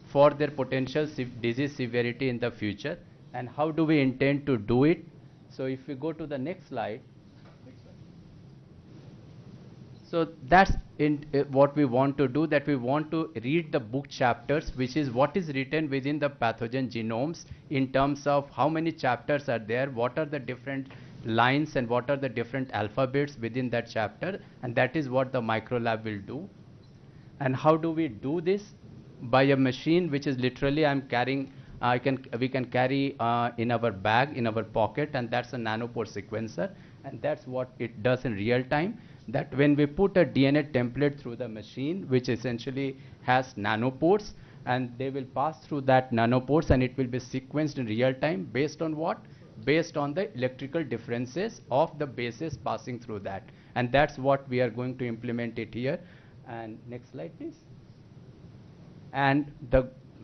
for their potential disease severity in the future. And how do we intend to do it? So if we go to the next slide. So that's what we want to do, that we want to read the book chapters, which is what is written within the pathogen genomes in terms of how many chapters are there, what are the different lines and what are the different alphabets within that chapter, and that is what the microlab will do. And how do we do this? By a machine which is literally I'm carrying, we can carry in our bag, in our pocket, and that's a nanopore sequencer. And that's what it does in real time, that when we put a DNA template through the machine, which essentially has nanopores, and they will pass through that nanopores and it will be sequenced in real time based on what? Based on the electrical differences of the bases passing through that. And that's what we are going to implement it here. And next slide, please. And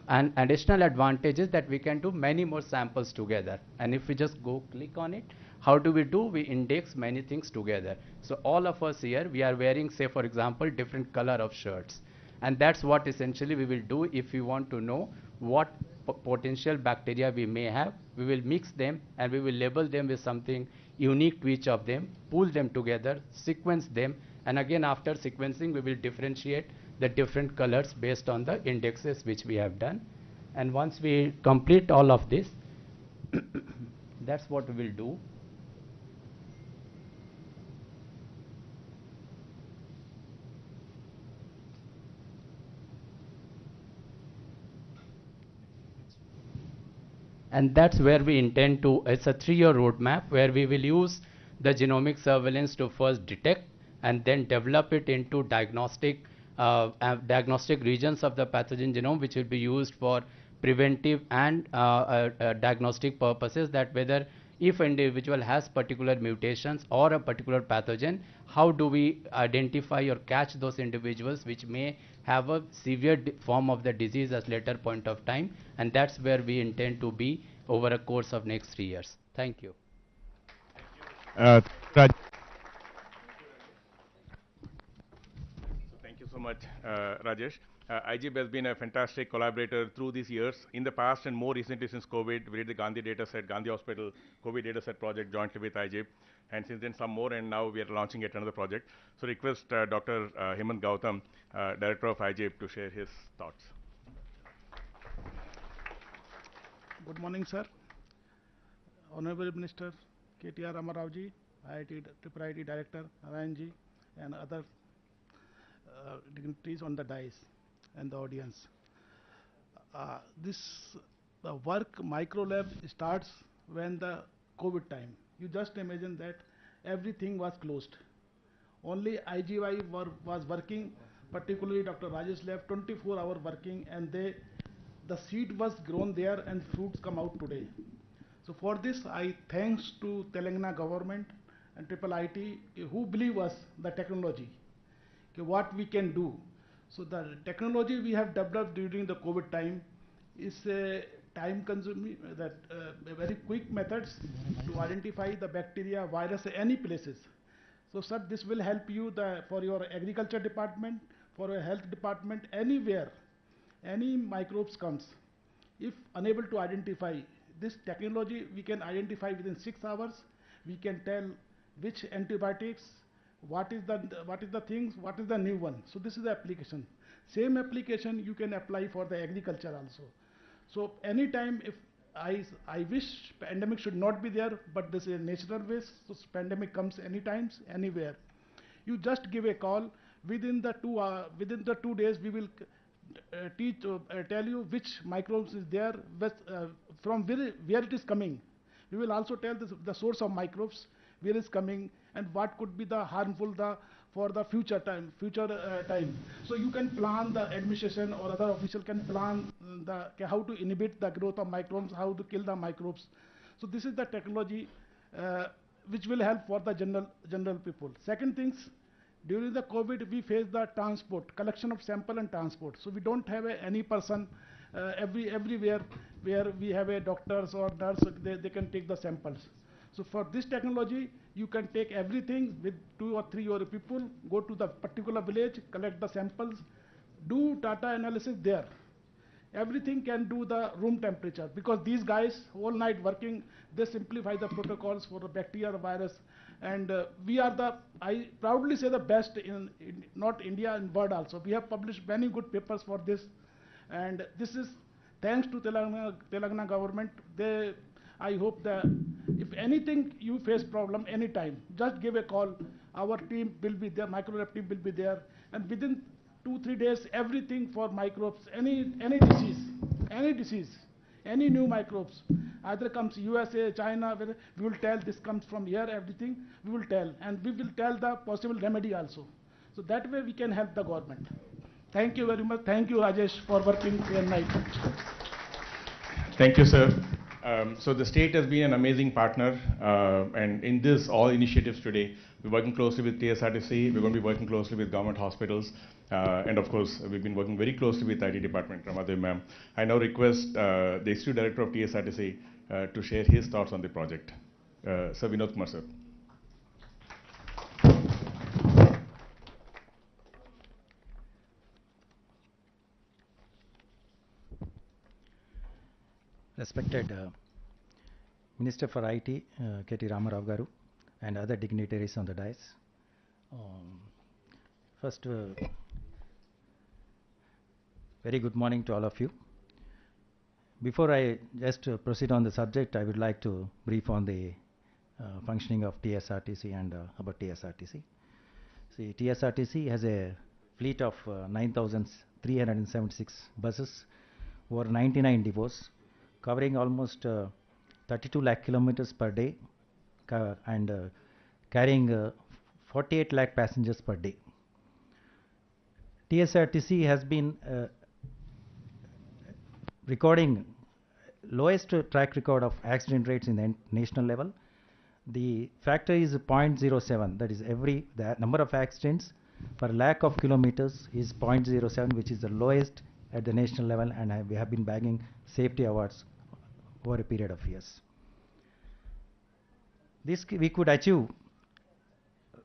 an additional advantage is that we can do many more samples together. And if we just go click on it, how do we do? We index many things together. So all of us here, we are wearing, say for example, different color of shirts. And that's what essentially we will do if we want to know what potential bacteria we may have. We will mix them and we will label them with something unique to each of them, pull them together, sequence them, and again after sequencing we will differentiate the different colors based on the indexes which we have done. And once we complete all of this, that's what we will do. And that's where we intend to, it's a 3-year roadmap where we will use the genomic surveillance to first detect and then develop it into diagnostic regions of the pathogen genome, which will be used for preventive and diagnostic purposes, that whether if an individual has particular mutations or a particular pathogen, how do we identify or catch those individuals which may have a severe form of the disease at later point of time. And that's where we intend to be over a course of next 3 years. Thank you. Thank you so much, Rajesh. IGB has been a fantastic collaborator through these years. In the past and more recently since COVID, we did the Gandhi dataset, Gandhi Hospital COVID dataset project jointly with IGB. And since then some more, and now we are launching yet another project. So request Dr. Hemant Gautam, Director of IGB, to share his thoughts. Good morning, sir. Honorable Minister KTR Ramarao-ji, IIIT Director Narayan-ji, and other dignitaries on the dais and the audience. The work microlab starts when the COVID time. You just imagine that everything was closed. Only IGY was working, particularly Dr. Rajesh lab, 24-hour working, and the seed was grown there and fruits come out today. So for this, I thanks to Telangana government and IIIT who believe us the technology, what we can do. So the technology we have developed during the COVID time is a time-consuming, very quick methods to identify the bacteria, virus, any places. So sir, this will help you for your agriculture department, for your health department, anywhere, any microbes comes. If unable to identify, this technology we can identify within 6 hours. We can tell which antibiotics, what is the things, what is the new one. So this is the application. Same application you can apply for the agriculture also. So anytime, if I wish pandemic should not be there, but this is a natural waste, so pandemic comes anytime, anywhere. You just give a call. Within the 2 days, we will tell you which microbes is there, from where it is coming. We will also tell the source of microbes, where is coming, and what could be the harmful for the future time. So you can plan, the administration or other official can plan how to inhibit the growth of microbes, how to kill the microbes. So this is the technology which will help for the general people. Second things, during the COVID, we face the transport, collection of sample and transport. So we don't have any person everywhere where we have a doctors or nurse, they can take the samples. So for this technology, you can take everything with 2 or 3 your people, go to the particular village, collect the samples, do data analysis there. everything can do the room temperature, because these guys all night working, they simplify the protocols for the bacteria, virus, and we are the, I proudly say, the best in not India, in world also. We have published many good papers for this, and this is thanks to Telangana government. I hope that if anything you face problem anytime, just give a call. Our team will be there, microlab team will be there, and within 2-3 days, everything for microbes, any disease, any new microbes, either comes USA, China, we will tell this comes from here, everything we will tell, and we will tell the possible remedy also. So that way we can help the government. Thank you very much. Thank you, Rajesh, for working day and night. Thank you, sir. So the state has been an amazing partner, and in this, all initiatives today, we're working closely with TSRTC, we're going to be working closely with government hospitals, and of course, we've been working very closely with IT department, Ramadev ma'am. I now request the Executive Director of TSRTC to share his thoughts on the project. Sir Vinod Kumar, sir. Respected Minister for IT, KT Ramarao Garu, and other dignitaries on the dais. First, very good morning to all of you. Before I just proceed on the subject, I would like to brief on the functioning of TSRTC and about TSRTC. See, TSRTC has a fleet of 9,376 buses, over 99 depots, covering almost 32 lakh kilometers per day, and carrying 48 lakh passengers per day. TSRTC has been recording lowest track record of accident rates in the national level. The factor is 0.07, that is the number of accidents per lakh of kilometers is 0.07, which is the lowest at the national level, and we have been bagging safety awards over a period of years. This we could achieve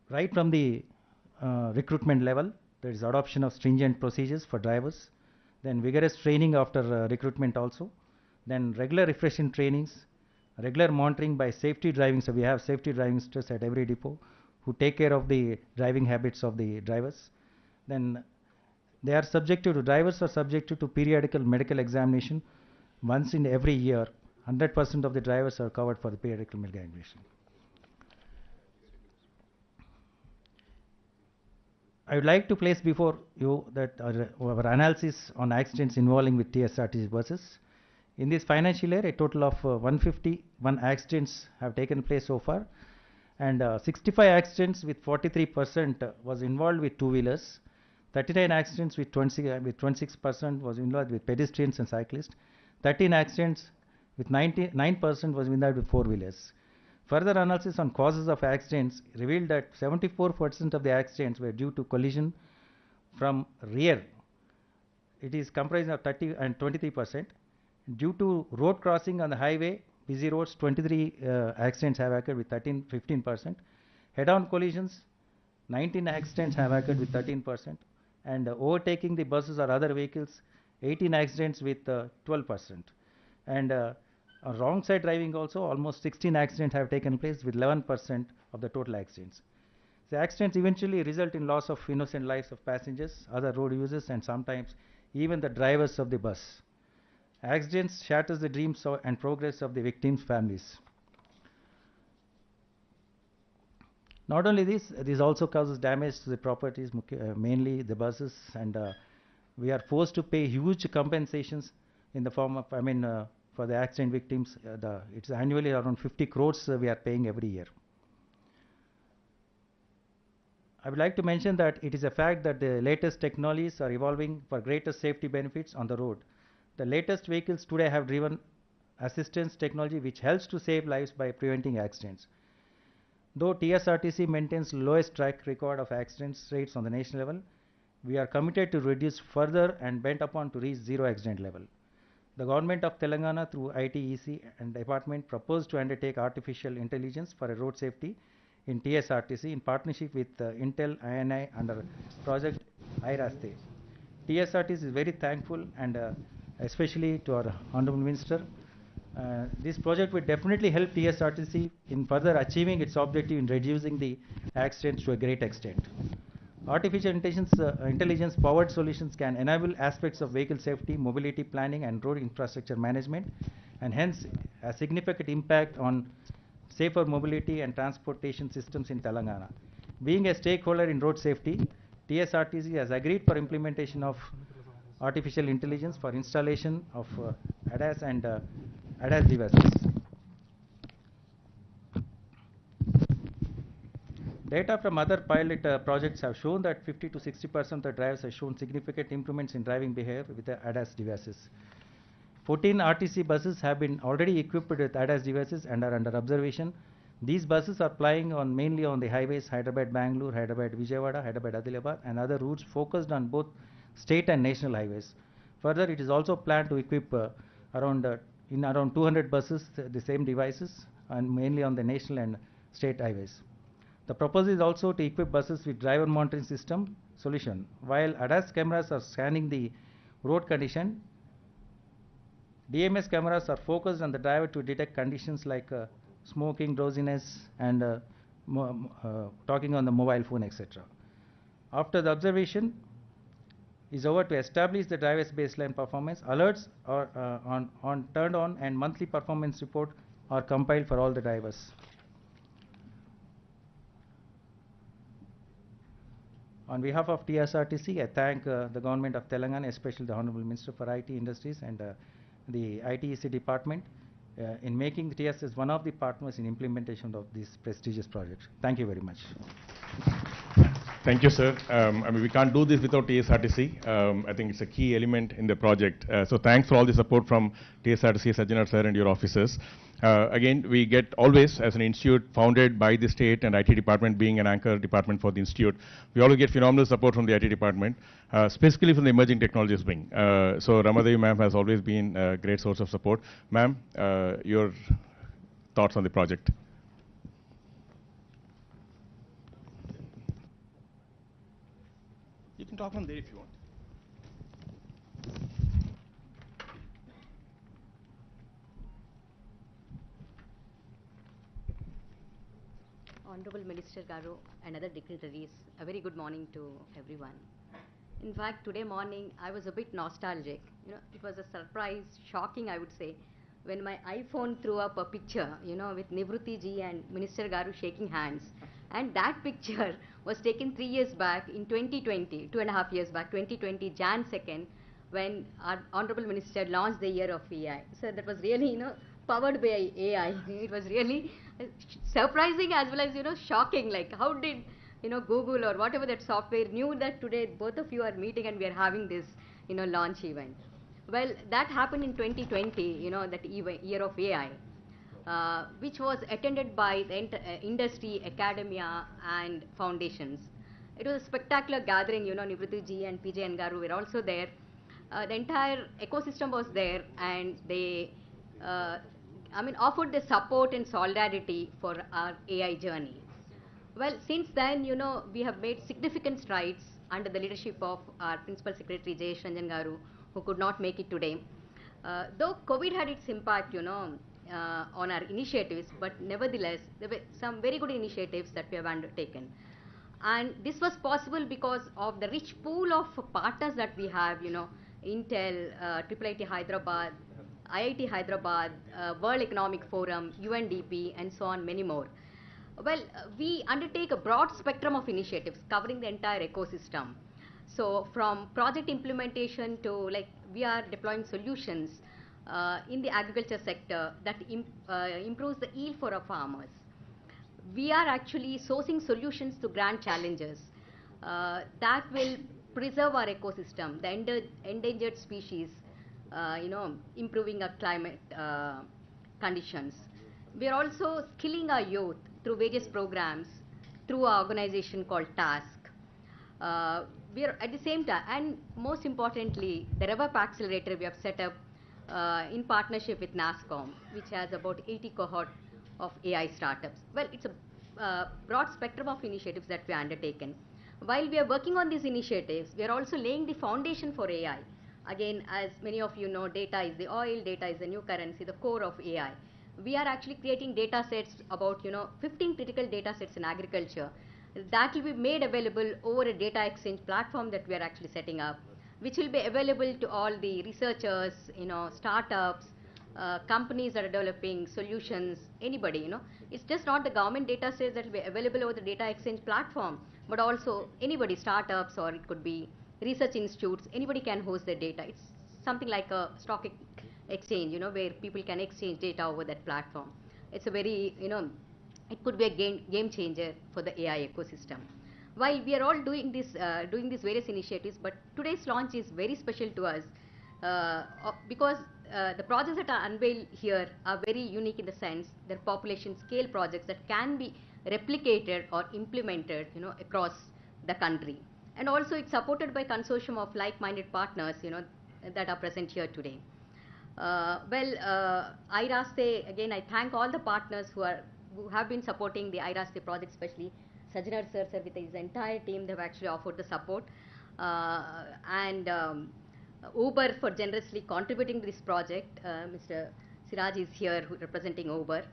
right from the recruitment level. There is adoption of stringent procedures for drivers, then vigorous training after recruitment also, then regular refreshing trainings, regular monitoring by safety driving. So we have safety driving stress at every depot who take care of the driving habits of the drivers. Then drivers are subjected to periodical medical examination once in every year. 100% of the drivers are covered for the periodical medical examination. I would like to place before you that our analysis on accidents involving with TSRTC buses. In this financial year, a total of 151 accidents have taken place so far, and 65 accidents with 43% was involved with two-wheelers, 39 accidents with 26% was involved with pedestrians and cyclists, 13 accidents with 99% was involved with four-wheelers. Further analysis on causes of accidents revealed that 74% of the accidents were due to collision from rear. It is comprised of 30 and 23%. Due to road crossing on the highway, busy roads, 23 accidents have occurred with 15%. Head-on collisions, 19 accidents have occurred with 13%. And overtaking the buses or other vehicles, 18 accidents with 12%. And wrong side driving also, almost 16 accidents have taken place with 11% of the total accidents. The accidents eventually result in loss of innocent lives of passengers, other road users, and sometimes even the drivers of the bus. Accidents shatters the dreams and progress of the victims' families. Not only this also causes damage to the properties, mainly the buses, and we are forced to pay huge compensations in the form of, for the accident victims. It's annually around 50 crores we are paying every year. I would like to mention that it is a fact that the latest technologies are evolving for greater safety benefits on the road. The latest vehicles today have driven assistance technology which helps to save lives by preventing accidents. Though TSRTC maintains lowest track record of accidents rates on the national level, we are committed to reduce further and bent upon to reach zero accident level. The government of Telangana through IIIT and department proposed to undertake artificial intelligence for road safety in TSRTC in partnership with Intel, INI under project iRaste. TSRTC is very thankful and especially to our Honorable Minister. This project will definitely help TSRTC in further achieving its objective in reducing the accidents to a great extent. Artificial intelligence powered solutions can enable aspects of vehicle safety, mobility planning, and road infrastructure management, and hence a significant impact on safer mobility and transportation systems in Telangana. Being a stakeholder in road safety, TSRTC has agreed for implementation of artificial intelligence for installation of ADAS and ADAS devices. Data from other pilot projects have shown that 50 to 60% of the drivers have shown significant improvements in driving behavior with the ADAS devices. 14 RTC buses have been already equipped with ADAS devices and are under observation. These buses are plying on mainly on the highways Hyderabad-Bangalore, Hyderabad-Vijayawada, Hyderabad-Adilabad, and other routes focused on both state and national highways. Further, it is also planned to equip around 200 buses the same devices, and mainly on the national and state highways. The proposal is also to equip buses with driver monitoring system solution. While ADAS cameras are scanning the road condition, DMS cameras are focused on the driver to detect conditions like smoking, drowsiness, and talking on the mobile phone, etc. After the observation is over, to establish the driver's baseline performance, alerts are turned on, and monthly performance report are compiled for all the drivers. On behalf of TSRTC, I thank the government of Telangana, especially the Honorable Minister for IT Industries and the IIIT department in making TSS one of the partners in implementation of this prestigious project. Thank you very much. Thank you, sir. I mean, we can't do this without TSRTC. I think it's a key element in the project. So thanks for all the support from TSRTC, Sajjanar sir, and your officers. Again, we get always, as an institute founded by the state and IT department being an anchor department for the institute, we always get phenomenal support from the IT department, specifically from the emerging technologies wing. So Ramadevi ma'am has always been a great source of support. Ma'am, your thoughts on the project? You can talk from there if you want. Honorable Minister Garu and other dignitaries, a very good morning to everyone. In fact, today morning I was a bit nostalgic. You know, it was a surprise, shocking, I would say, when my iPhone threw up a picture, you know, with Nivruti ji and Minister Garu shaking hands. And that picture was taken 3 years back in 2020, 2.5 years back, 2020, Jan 2nd, when our Honorable Minister launched the year of AI. So that was really, you know, powered by AI. It was really surprising as well as, you know, shocking. Like, how did, you know, Google or whatever that software knew that today both of you are meeting and we are having this, you know, launch event. Well, that happened in 2020, you know, that year of AI. Which was attended by the industry, academia, and foundations. It was a spectacular gathering, you know, Nivruti ji and PJ Ngaru were also there. The entire ecosystem was there, and they, offered the support and solidarity for our AI journey. Well, since then, you know, we have made significant strides under the leadership of our Principal Secretary, Jayesh Ranjan Garu, who could not make it today. Though COVID had its impact, you know, on our initiatives, but nevertheless, there were some very good initiatives that we have undertaken. And this was possible because of the rich pool of partners that we have, you know, Intel, IIIT Hyderabad, IIT Hyderabad, World Economic Forum, UNDP, and so on, many more. Well, we undertake a broad spectrum of initiatives covering the entire ecosystem. So from project implementation to, like, we are deploying solutions in the agriculture sector that improves the yield for our farmers. We are actually sourcing solutions to grand challenges that will preserve our ecosystem, the endangered species, you know, improving our climate conditions. We are also skilling our youth through various programs, through our organization called TASK. We are at the same time, and most importantly, the RevUp Accelerator we have set up in partnership with NASSCOM, which has about 80 cohort of AI startups. Well, it's a broad spectrum of initiatives that we are undertaken. While we are working on these initiatives, we are also laying the foundation for AI. Again, as many of you know, data is the oil, data is the new currency, the core of AI. We are actually creating data sets about 15 critical data sets in agriculture that will be made available over a data exchange platform that we are actually setting up, which will be available to all the researchers, startups, companies that are developing solutions, anybody. It's just not the government data sets that will be available over the data exchange platform, but also anybody, startups, or it could be research institutes, anybody can host their data. It's something like a exchange, where people can exchange data over that platform. It's a very, it could be a game changer for the AI ecosystem. While we are all doing these various initiatives, but today's launch is very special to us because the projects that are unveiled here are very unique in the sense they're population scale projects that can be replicated or implemented, across the country. And also it's supported by consortium of like-minded partners, that are present here today. IRASTE, again, I thank all the partners who have been supporting the IRASTE project, especially Sajjanar sir with his entire team. They've actually offered the support. And Uber for generously contributing to this project. Mr. Siraj is here representing Uber.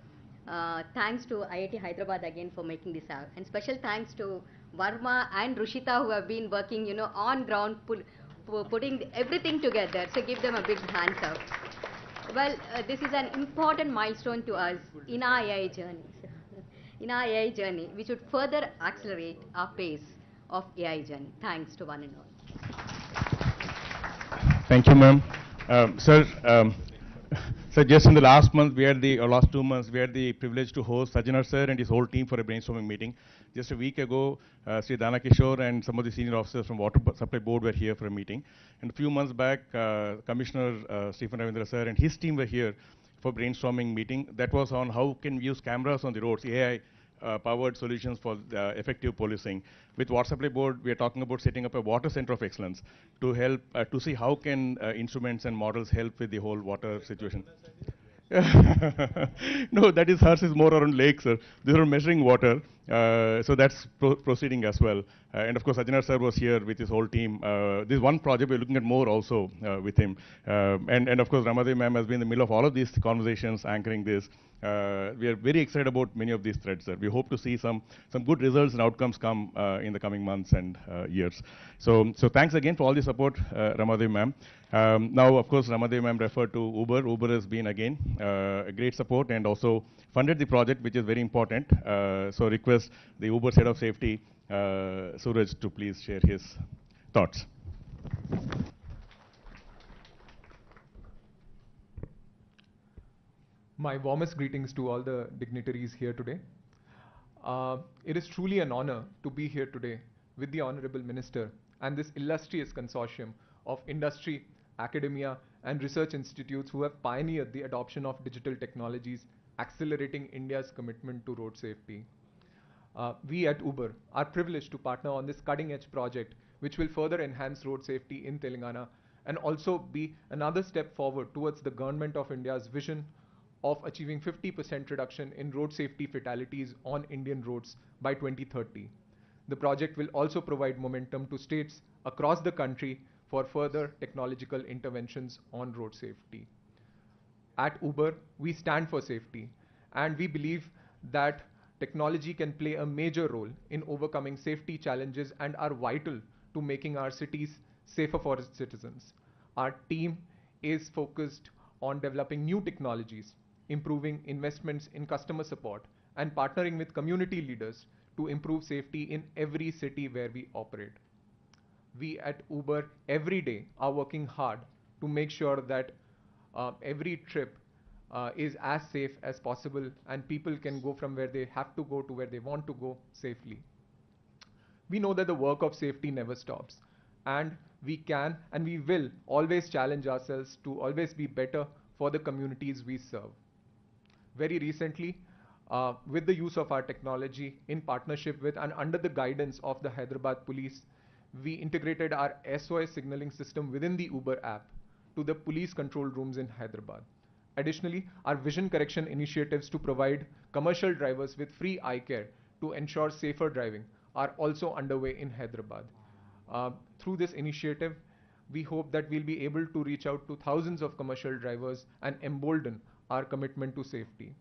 Thanks to IIT Hyderabad again for making this out. And special thanks to Varma and Rushita who have been working, on ground, putting everything together. So give them a big hands up. Well, this is an important milestone to us in our AI journey. In our AI journey, we should further accelerate our pace of AI journey. Thanks to one and all. Thank you, ma'am. Sir, so just in the last month, last 2 months, we had the privilege to host Sajjanar sir and his whole team for a brainstorming meeting. Just a week ago, Sri Dana Kishore and some of the senior officers from Water Supply Board were here for a meeting. And a few months back, Commissioner Stephen Ravindra sir and his team were here for brainstorming meeting. That was on how can we use cameras on the roads, AI powered solutions for effective policing. With Water Supply Board, we are talking about setting up a water center of excellence to help to see how can instruments and models help with the whole water situation. No, that is hers is more around lakes, sir. These are measuring water, so that's proceeding as well. And of course, Sajjanar sir was here with his whole team. This one project we're looking at more also with him. And of course, Ramadevi ma'am has been in the middle of all of these conversations, anchoring this. We are very excited about many of these threads, sir. We hope to see some good results and outcomes come in the coming months and years. So thanks again for all the support, Ramadevi ma'am. Now, of course, Ramadevi ma'am referred to Uber. Uber has been again a great support and also funded the project, which is very important. So request the Uber head of safety, Suraj, to please share his thoughts. My warmest greetings to all the dignitaries here today. It is truly an honor to be here today with the Honorable Minister and this illustrious consortium of industry, academia, and research institutes who have pioneered the adoption of digital technologies, accelerating India's commitment to road safety. We at Uber are privileged to partner on this cutting-edge project, which will further enhance road safety in Telangana and also be another step forward towards the Government of India's vision of achieving 50% reduction in road safety fatalities on Indian roads by 2030. The project will also provide momentum to states across the country for further technological interventions on road safety. At Uber, we stand for safety, and we believe that technology can play a major role in overcoming safety challenges and are vital to making our cities safer for its citizens. Our team is focused on developing new technologies, improving investments in customer support, and partnering with community leaders to improve safety in every city where we operate. We at Uber every day are working hard to make sure that every trip is as safe as possible and people can go from where they have to go to where they want to go safely. We know that the work of safety never stops, and we can and we will always challenge ourselves to always be better for the communities we serve. Very recently, with the use of our technology in partnership with and under the guidance of the Hyderabad police, we integrated our SOS signaling system within the Uber app to the police control rooms in Hyderabad. Additionally, our vision correction initiatives to provide commercial drivers with free eye care to ensure safer driving are also underway in Hyderabad. Through this initiative, we hope that we'll be able to reach out to thousands of commercial drivers and embolden our commitment to safety.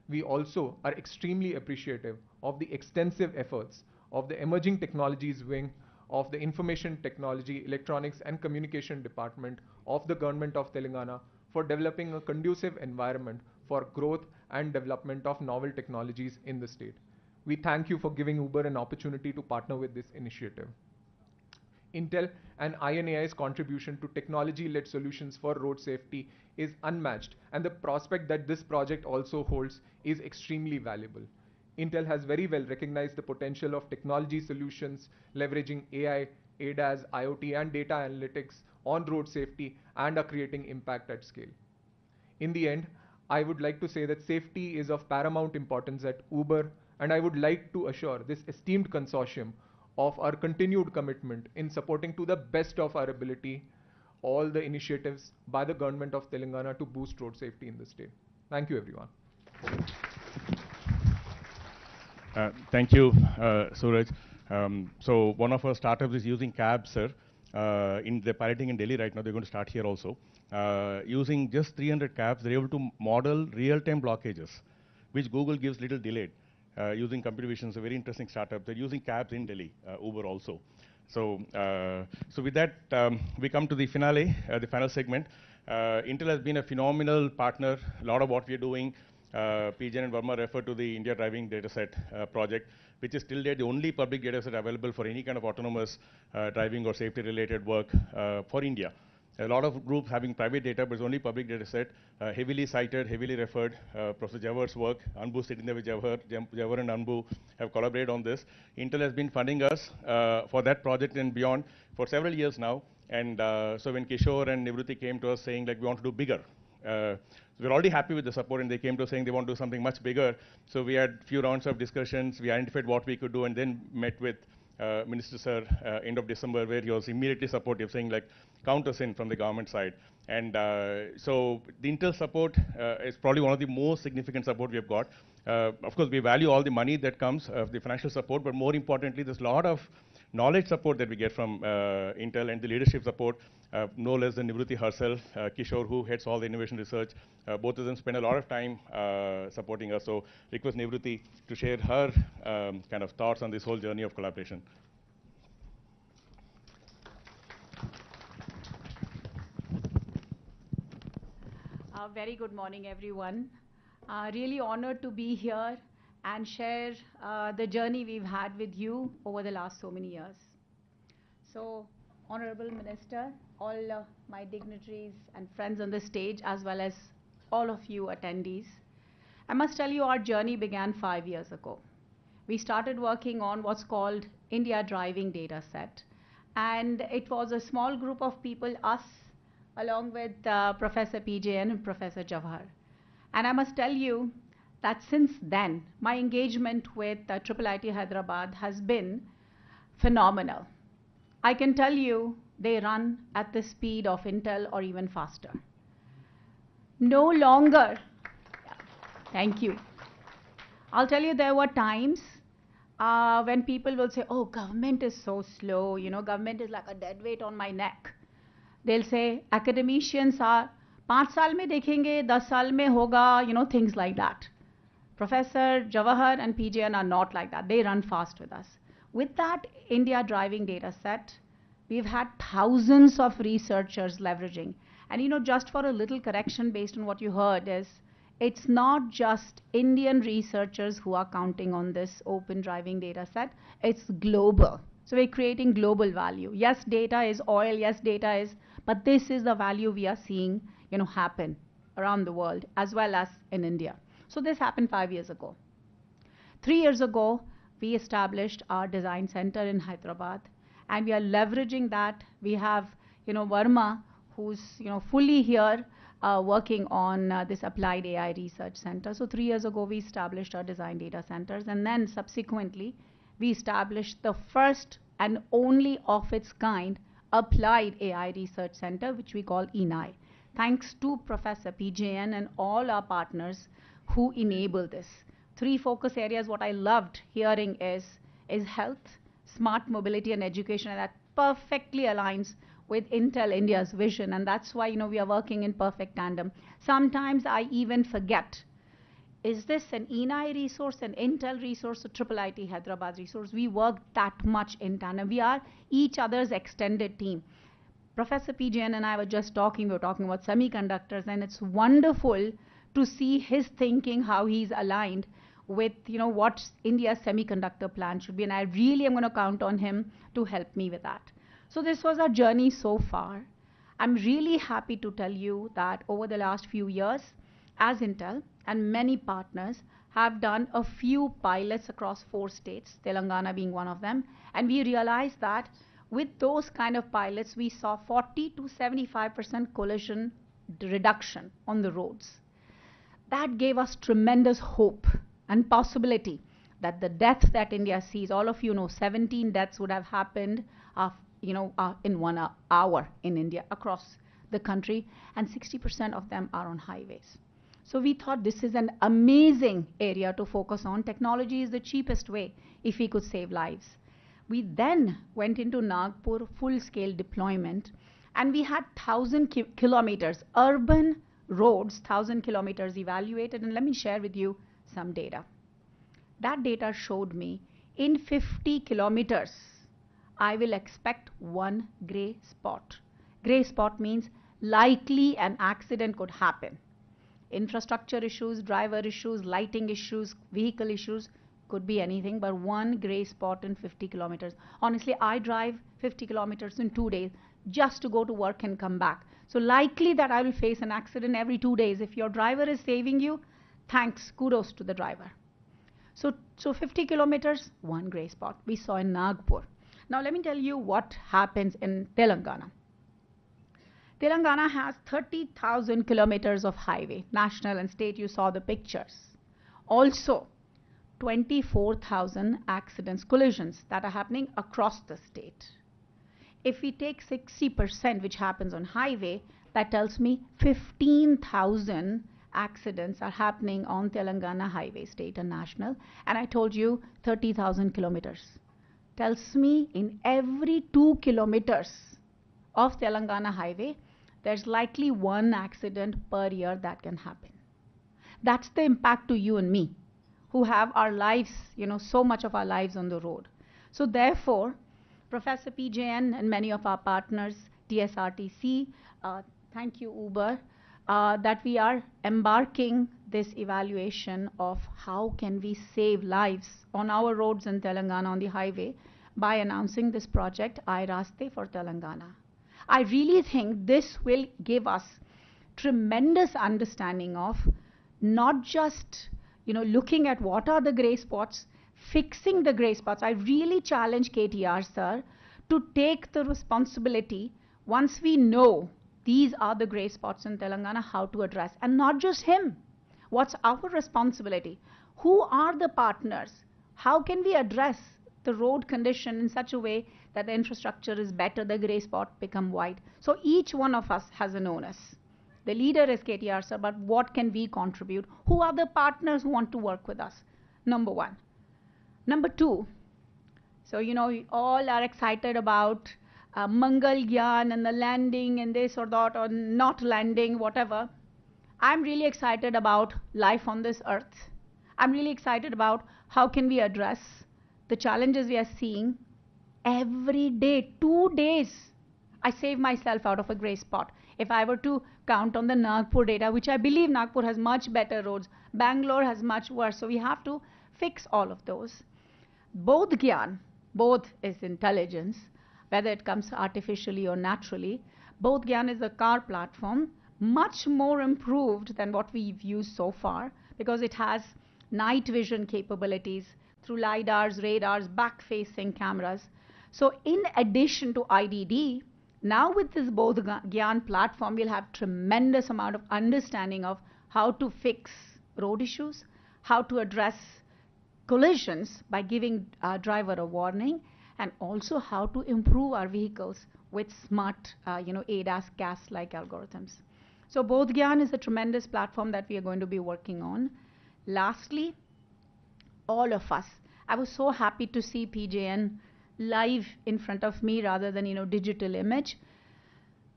We also are extremely appreciative of the extensive efforts of the Emerging Technologies Wing of the Information Technology, Electronics and Communication Department of the Government of Telangana for developing a conducive environment for growth and development of novel technologies in the state. We thank you for giving Uber an opportunity to partner with this initiative. Intel and INAI's contribution to technology-led solutions for road safety is unmatched, and the prospect that this project also holds is extremely valuable. Intel has very well recognized the potential of technology solutions leveraging AI, ADAS, IoT and data analytics on road safety and are creating impact at scale. In the end, I would like to say that safety is of paramount importance at Uber, and I would like to assure this esteemed consortium of our continued commitment in supporting to the best of our ability all the initiatives by the government of Telangana to boost road safety in the state. Thank you, everyone. Thank you, Suraj. So one of our startups is using cabs, sir. They're piloting in Delhi right now. They're going to start here also. Using just 300 cabs, they're able to model real-time blockages, which Google gives little delayed. Using computer vision, it's a very interesting startup. They're using cabs in Delhi, Uber also. So with that, we come to the finale, the final segment. Intel has been a phenomenal partner. A lot of what we're doing, PJ and Verma refer to the India Driving Dataset project, which is till date the only public dataset available for any kind of autonomous driving or safety-related work for India. A lot of groups having private data, but it's only public data set, heavily cited, heavily referred. Professor Jawahar's work, Anbu sitting there with Jawahar and Anbu have collaborated on this. Intel has been funding us for that project and beyond for several years now. And so when Kishore and Nivruti came to us saying like we want to do bigger, we're already happy with the support, and they came to us saying they want to do something much bigger. So we had a few rounds of discussions, we identified what we could do, and then met with Minister Sir end of December, where he was immediately supportive, saying like, count us in from the government side. And so the Intel support is probably one of the most significant support we have got. Of course, we value all the money that comes, the financial support, but more importantly, there's a lot of knowledge support that we get from Intel and the leadership support, no less than Nivruti herself, Kishore, who heads all the innovation research. Both of them spend a lot of time supporting us. So request Nivruti to share her kind of thoughts on this whole journey of collaboration. Very good morning, everyone. Really honored to be here and share the journey we've had with you over the last so many years. So, Honorable Minister, all my dignitaries and friends on the stage, as well as all of you attendees, I must tell you our journey began 5 years ago. We started working on what's called India Driving Dataset, and it was a small group of people, us, along with Professor PJN and Professor Jawahar. And I must tell you that since then, my engagement with IIIT Hyderabad has been phenomenal. I can tell you they run at the speed of Intel or even faster. No longer, thank you. I'll tell you, there were times when people will say, oh, government is so slow, you know, government is like a dead weight on my neck. They'll say, academicians are 5 saal mein dekhenge, 10 saal mein hoga, you know, things like that. Professor Jawahar and PJN are not like that. They run fast with us. With that India Driving Dataset, we've had thousands of researchers leveraging. And you know, just for a little correction based on what you heard is, it's not just Indian researchers who are counting on this open driving dataset, it's global. So we're creating global value. Yes, data is oil, yes, data is, but this is the value we are seeing, you know, happen around the world as well as in India. So this happened 5 years ago. 3 years ago, we established our design center in Hyderabad, and we are leveraging that. We have, you know, Verma, who's, you know, fully here working on this applied AI research center. So 3 years ago, we established our design data centers, and then subsequently, we established the first and only of its kind applied AI research center, which we call IIIT. Thanks to Professor PJN and all our partners who enable this. 3 focus areas, what I loved hearing is health, smart mobility and education, and that perfectly aligns with Intel India's vision, and that's why, we are working in perfect tandem. Sometimes I even forget, is this an ENI resource, an Intel resource, or IIIT Hyderabad resource? We work that much in tandem. We are each other's extended team. Professor PJN and I were just talking, we were talking about semiconductors, and it's wonderful to see his thinking, how he's aligned with, what India's semiconductor plan should be, and I really am going to count on him to help me with that. So this was our journey so far. I'm really happy to tell you that over the last few years, as Intel and many partners have done a few pilots across 4 states, Telangana being one of them, and we realized that with those kind of pilots, we saw 40 to 75% collision reduction on the roads. That gave us tremendous hope and possibility that the death that India sees, all of you know, 17 deaths would have happened in 1 hour in India across the country, and 60% of them are on highways. So we thought this is an amazing area to focus on. Technology is the cheapest way if we could save lives. We then went into Nagpur full-scale deployment, and we had 1,000 kilometers, urban roads, 1,000 kilometers evaluated, and let me share with you some data. That data showed me in 50 kilometers, I will expect 1 gray spot. Gray spot means likely an accident could happen. Infrastructure issues, driver issues, lighting issues, vehicle issues, could be anything, but 1 gray spot in 50 kilometers. Honestly, I drive 50 kilometers in 2 days just to go to work and come back. So likely that I will face an accident every 2 days. If your driver is saving you, thanks, kudos to the driver. So 50 kilometers, 1 gray spot we saw in Nagpur. Now let me tell you what happens in Telangana. Telangana has 30,000 kilometers of highway, national and state, you saw the pictures. Also, 24,000 accidents, collisions that are happening across the state. If we take 60%, which happens on highway, that tells me 15,000 accidents are happening on Telangana highway, state and national. And I told you 30,000 kilometers. Tells me in every 2 kilometers of Telangana highway, there's likely 1 accident per year that can happen. That's the impact to you and me, who have our lives, so much of our lives on the road. So therefore, Professor PJN and many of our partners, TSRTC, thank you Uber, that we are embarking this evaluation of how can we save lives on our roads in Telangana on the highway by announcing this project, IIIT for Telangana. I really think this will give us tremendous understanding of not just looking at what are the gray spots, fixing the gray spots. I really challenge KTR, sir, to take the responsibility once we know these are the gray spots in Telangana, how to address. And not just him. What's our responsibility? Who are the partners? How can we address the road condition in such a way that the infrastructure is better, the gray spot become white? So each one of us has an onus. The leader is KTR, sir, but what can we contribute? Who are the partners who want to work with us? Number 1. Number 2, so all are excited about Mangal Gyan and the landing and this or that, or not landing, whatever. I'm really excited about life on this earth. I'm really excited about how can we address the challenges we are seeing every day. 2 days, I save myself out of a gray spot. If I were to count on the Nagpur data, which I believe Nagpur has much better roads, Bangalore has much worse, so we have to fix all of those. Both Gyan, both is intelligence, whether it comes artificially or naturally. Both Gyan is a car platform, much more improved than what we've used so far, because it has night vision capabilities through LiDARs, radars, back-facing cameras. So in addition to IDD, now with this both Gyan platform, we'll have tremendous amount of understanding of how to fix road issues, how to address collisions by giving our driver a warning, and also how to improve our vehicles with smart, ADAS, CAS-like algorithms. So both Gyan is a tremendous platform that we are going to be working on. Lastly, all of us, I was so happy to see PJN live in front of me rather than, digital image.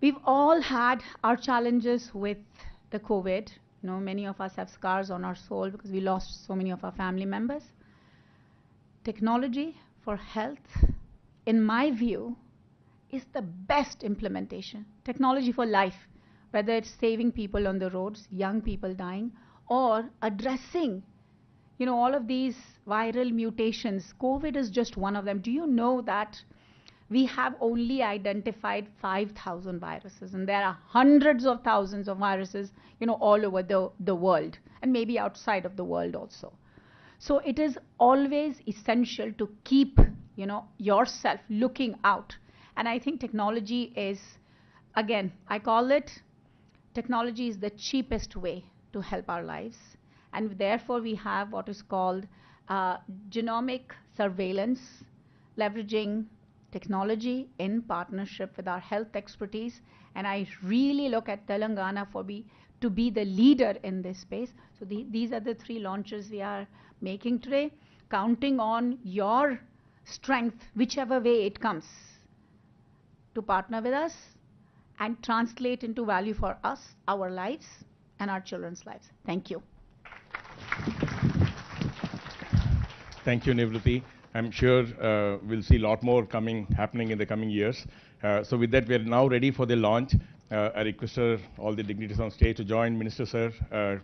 We've all had our challenges with the COVID. Many of us have scars on our soul because we lost so many of our family members. Technology for health, in my view, is the best implementation. Technology for life, whether it's saving people on the roads, young people dying, or addressing, all of these viral mutations. COVID is just one of them. Do you know that we have only identified 5,000 viruses, and there are hundreds of thousands of viruses, all over the world, and maybe outside of the world also. So it is always essential to keep, yourself looking out. And I think technology is, again, I call it, technology is the cheapest way to help our lives. And therefore, we have what is called genomic surveillance, leveraging technology in partnership with our health expertise. And I really look at Telangana to be the leader in this space. So these are the 3 launches we are making today, counting on your strength, whichever way it comes, to partner with us and translate into value for us, our lives, and our children's lives. Thank you. Thank you, Nivruti. I'm sure we'll see a lot more happening in the coming years. So with that, we're now ready for the launch. I request all the dignitaries on stage to join Minister Sir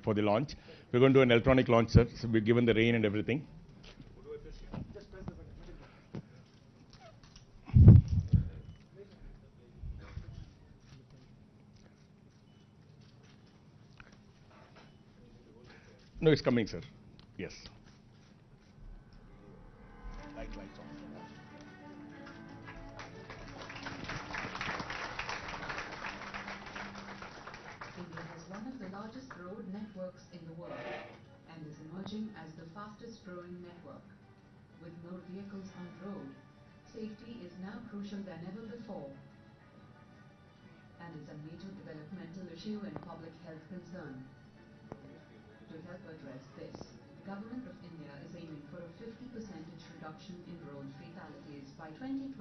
for the launch. We're going to do an electronic launch, sir. So we've given the rain and everything. No, it's coming, sir. Yes. Lights on. India has one of the largest road networks in the world and is emerging as the fastest growing network. With more vehicles on road, safety is now crucial than ever before and is a major developmental issue and public health concern. To help address this, the Government of India is aiming for a 50% reduction in road fatalities by 2025.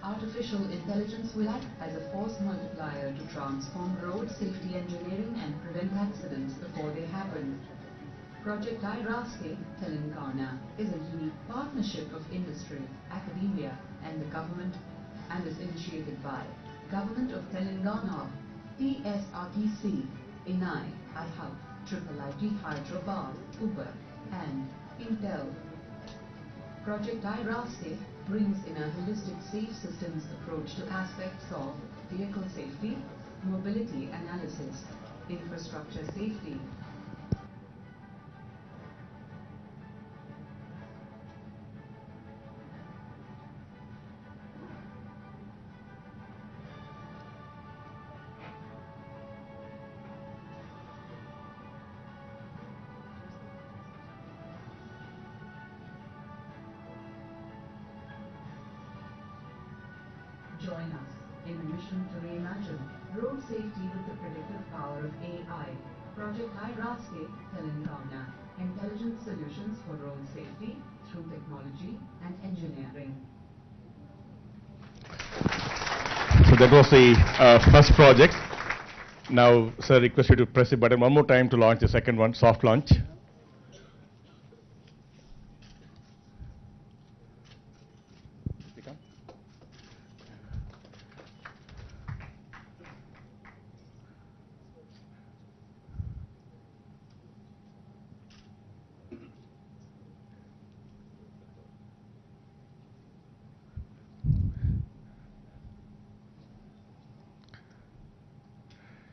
Artificial intelligence will act as a force multiplier to transform road safety engineering and prevent accidents before they happen. Project IIIT Telangana is a unique partnership of industry, academia and the government and is initiated by Government of Telangana, TSRTC, INAI, IIIT, IIIT Hyderabad, Uber and Intel. Project IIIT brings in a holistic safe systems approach to aspects of vehicle safety, mobility analysis, infrastructure safety, Join us in a mission to reimagine road safety with the predictive power of AI. Project IIIT Telangana, intelligent solutions for road safety through technology and engineering. So that was the first project. Now, sir, request you to press the button one more time to launch the second one, soft launch.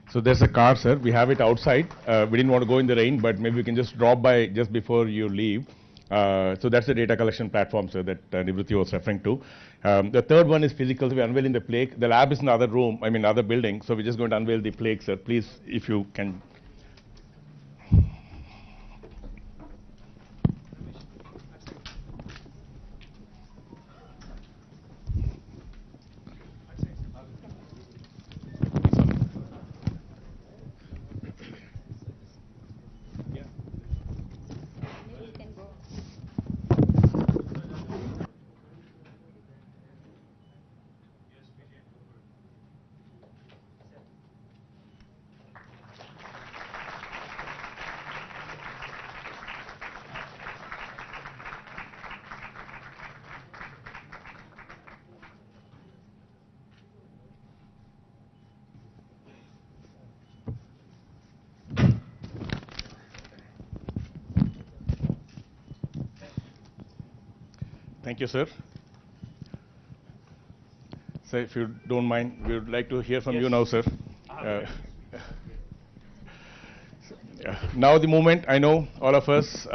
So there's a car, sir. We have it outside. We didn't want to go in the rain, but maybe we can just drop by just before you leave. So that's the data collection platform, sir, that Nivruti was referring to. The third one is physical. So we're unveiling the plaque. The lab is in the other room, other building. So we're just going to unveil the plaque, sir. Please, if you can. Thank you, sir. So, if you don't mind, we would like to hear from you now, sir. Now the moment, I know all of us,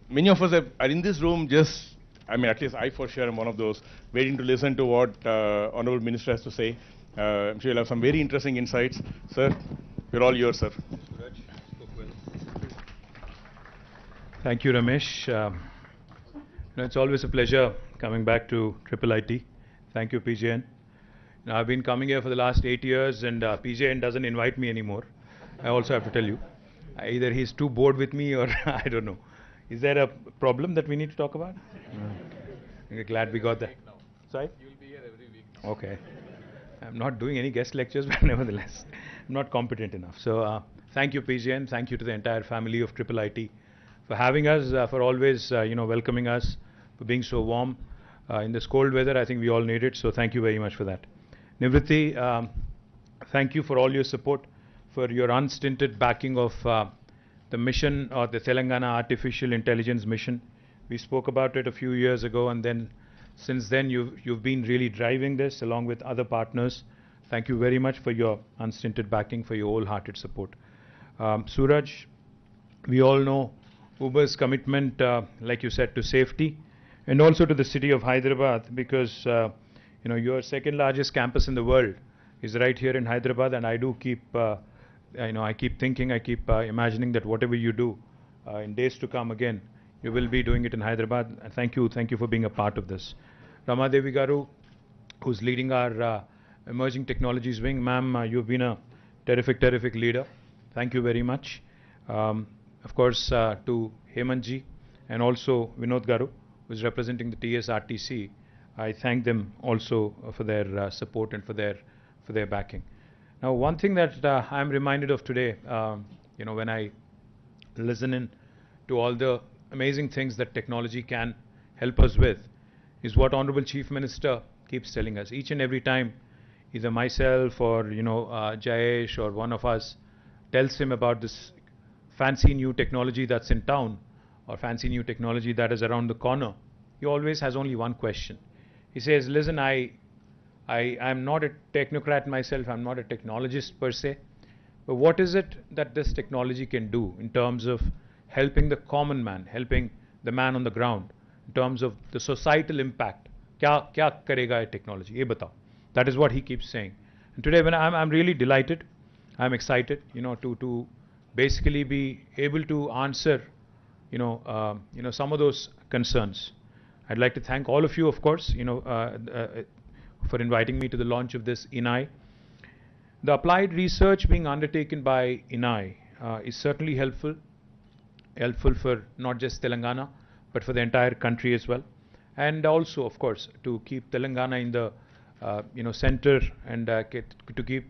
many of us are in this room just, I mean, at least I for sure am one of those, waiting to listen to what Honorable Minister has to say. I'm sure you'll have some very interesting insights. Sir, we're all yours, sir. Thank you, Ramesh. It's always a pleasure coming back to IIIT. Thank you, PJN. I've been coming here for the last 8 years, and PJN doesn't invite me anymore. I also have to tell you. Either he's too bored with me or I don't know. Is there a problem that we need to talk about? We're glad we got that. Sorry? You'll be here every week now. Okay. I'm not doing any guest lectures, but nevertheless, I'm not competent enough. So thank you, PJN. Thank you to the entire family of IIIT for having us, for always welcoming us, for being so warm. In this cold weather, I think we all need it. So thank you very much for that. Nivriti, thank you for all your support, for your unstinted backing of the mission, or the Telangana Artificial Intelligence Mission. We spoke about it a few years ago, and then since then you've been really driving this along with other partners. Thank you very much for your unstinted backing, for your wholehearted support. Suraj, we all know Uber's commitment, like you said, to safety, and also to the city of Hyderabad, because your second largest campus in the world is right here in Hyderabad, and I do keep I keep thinking, I keep imagining that whatever you do in days to come again, you will be doing it in Hyderabad. And thank you for being a part of this. Rama Devi Garu, who's leading our emerging technologies wing, ma'am, you've been a terrific leader. Thank you very much. Of course, to Hemantji and also Vinod Garu, who's representing the TSRTC, I thank them also for their support and for their backing. Now, one thing that I'm reminded of today, when I listen in to all the amazing things that technology can help us with, is what Honorable Chief Minister keeps telling us. Each and every time, either myself or Jayesh or one of us tells him about this fancy new technology that's in town, or fancy new technology that is around the corner, he always has only one question. He says, listen, I'm not a technocrat myself, I'm not a technologist per se, but what is it that this technology can do in terms of helping the common man, helping the man on the ground, in terms of the societal impact? Kya karega ye technology? Ye batao. That is what he keeps saying. And today, when I'm really delighted, I'm excited, to basically be able to answer, some of those concerns. I'd like to thank all of you, of course, for inviting me to the launch of this IIIT. The applied research being undertaken by IIIT is certainly helpful for not just Telangana, but for the entire country as well. And also, of course, to keep Telangana in the center, and to keep,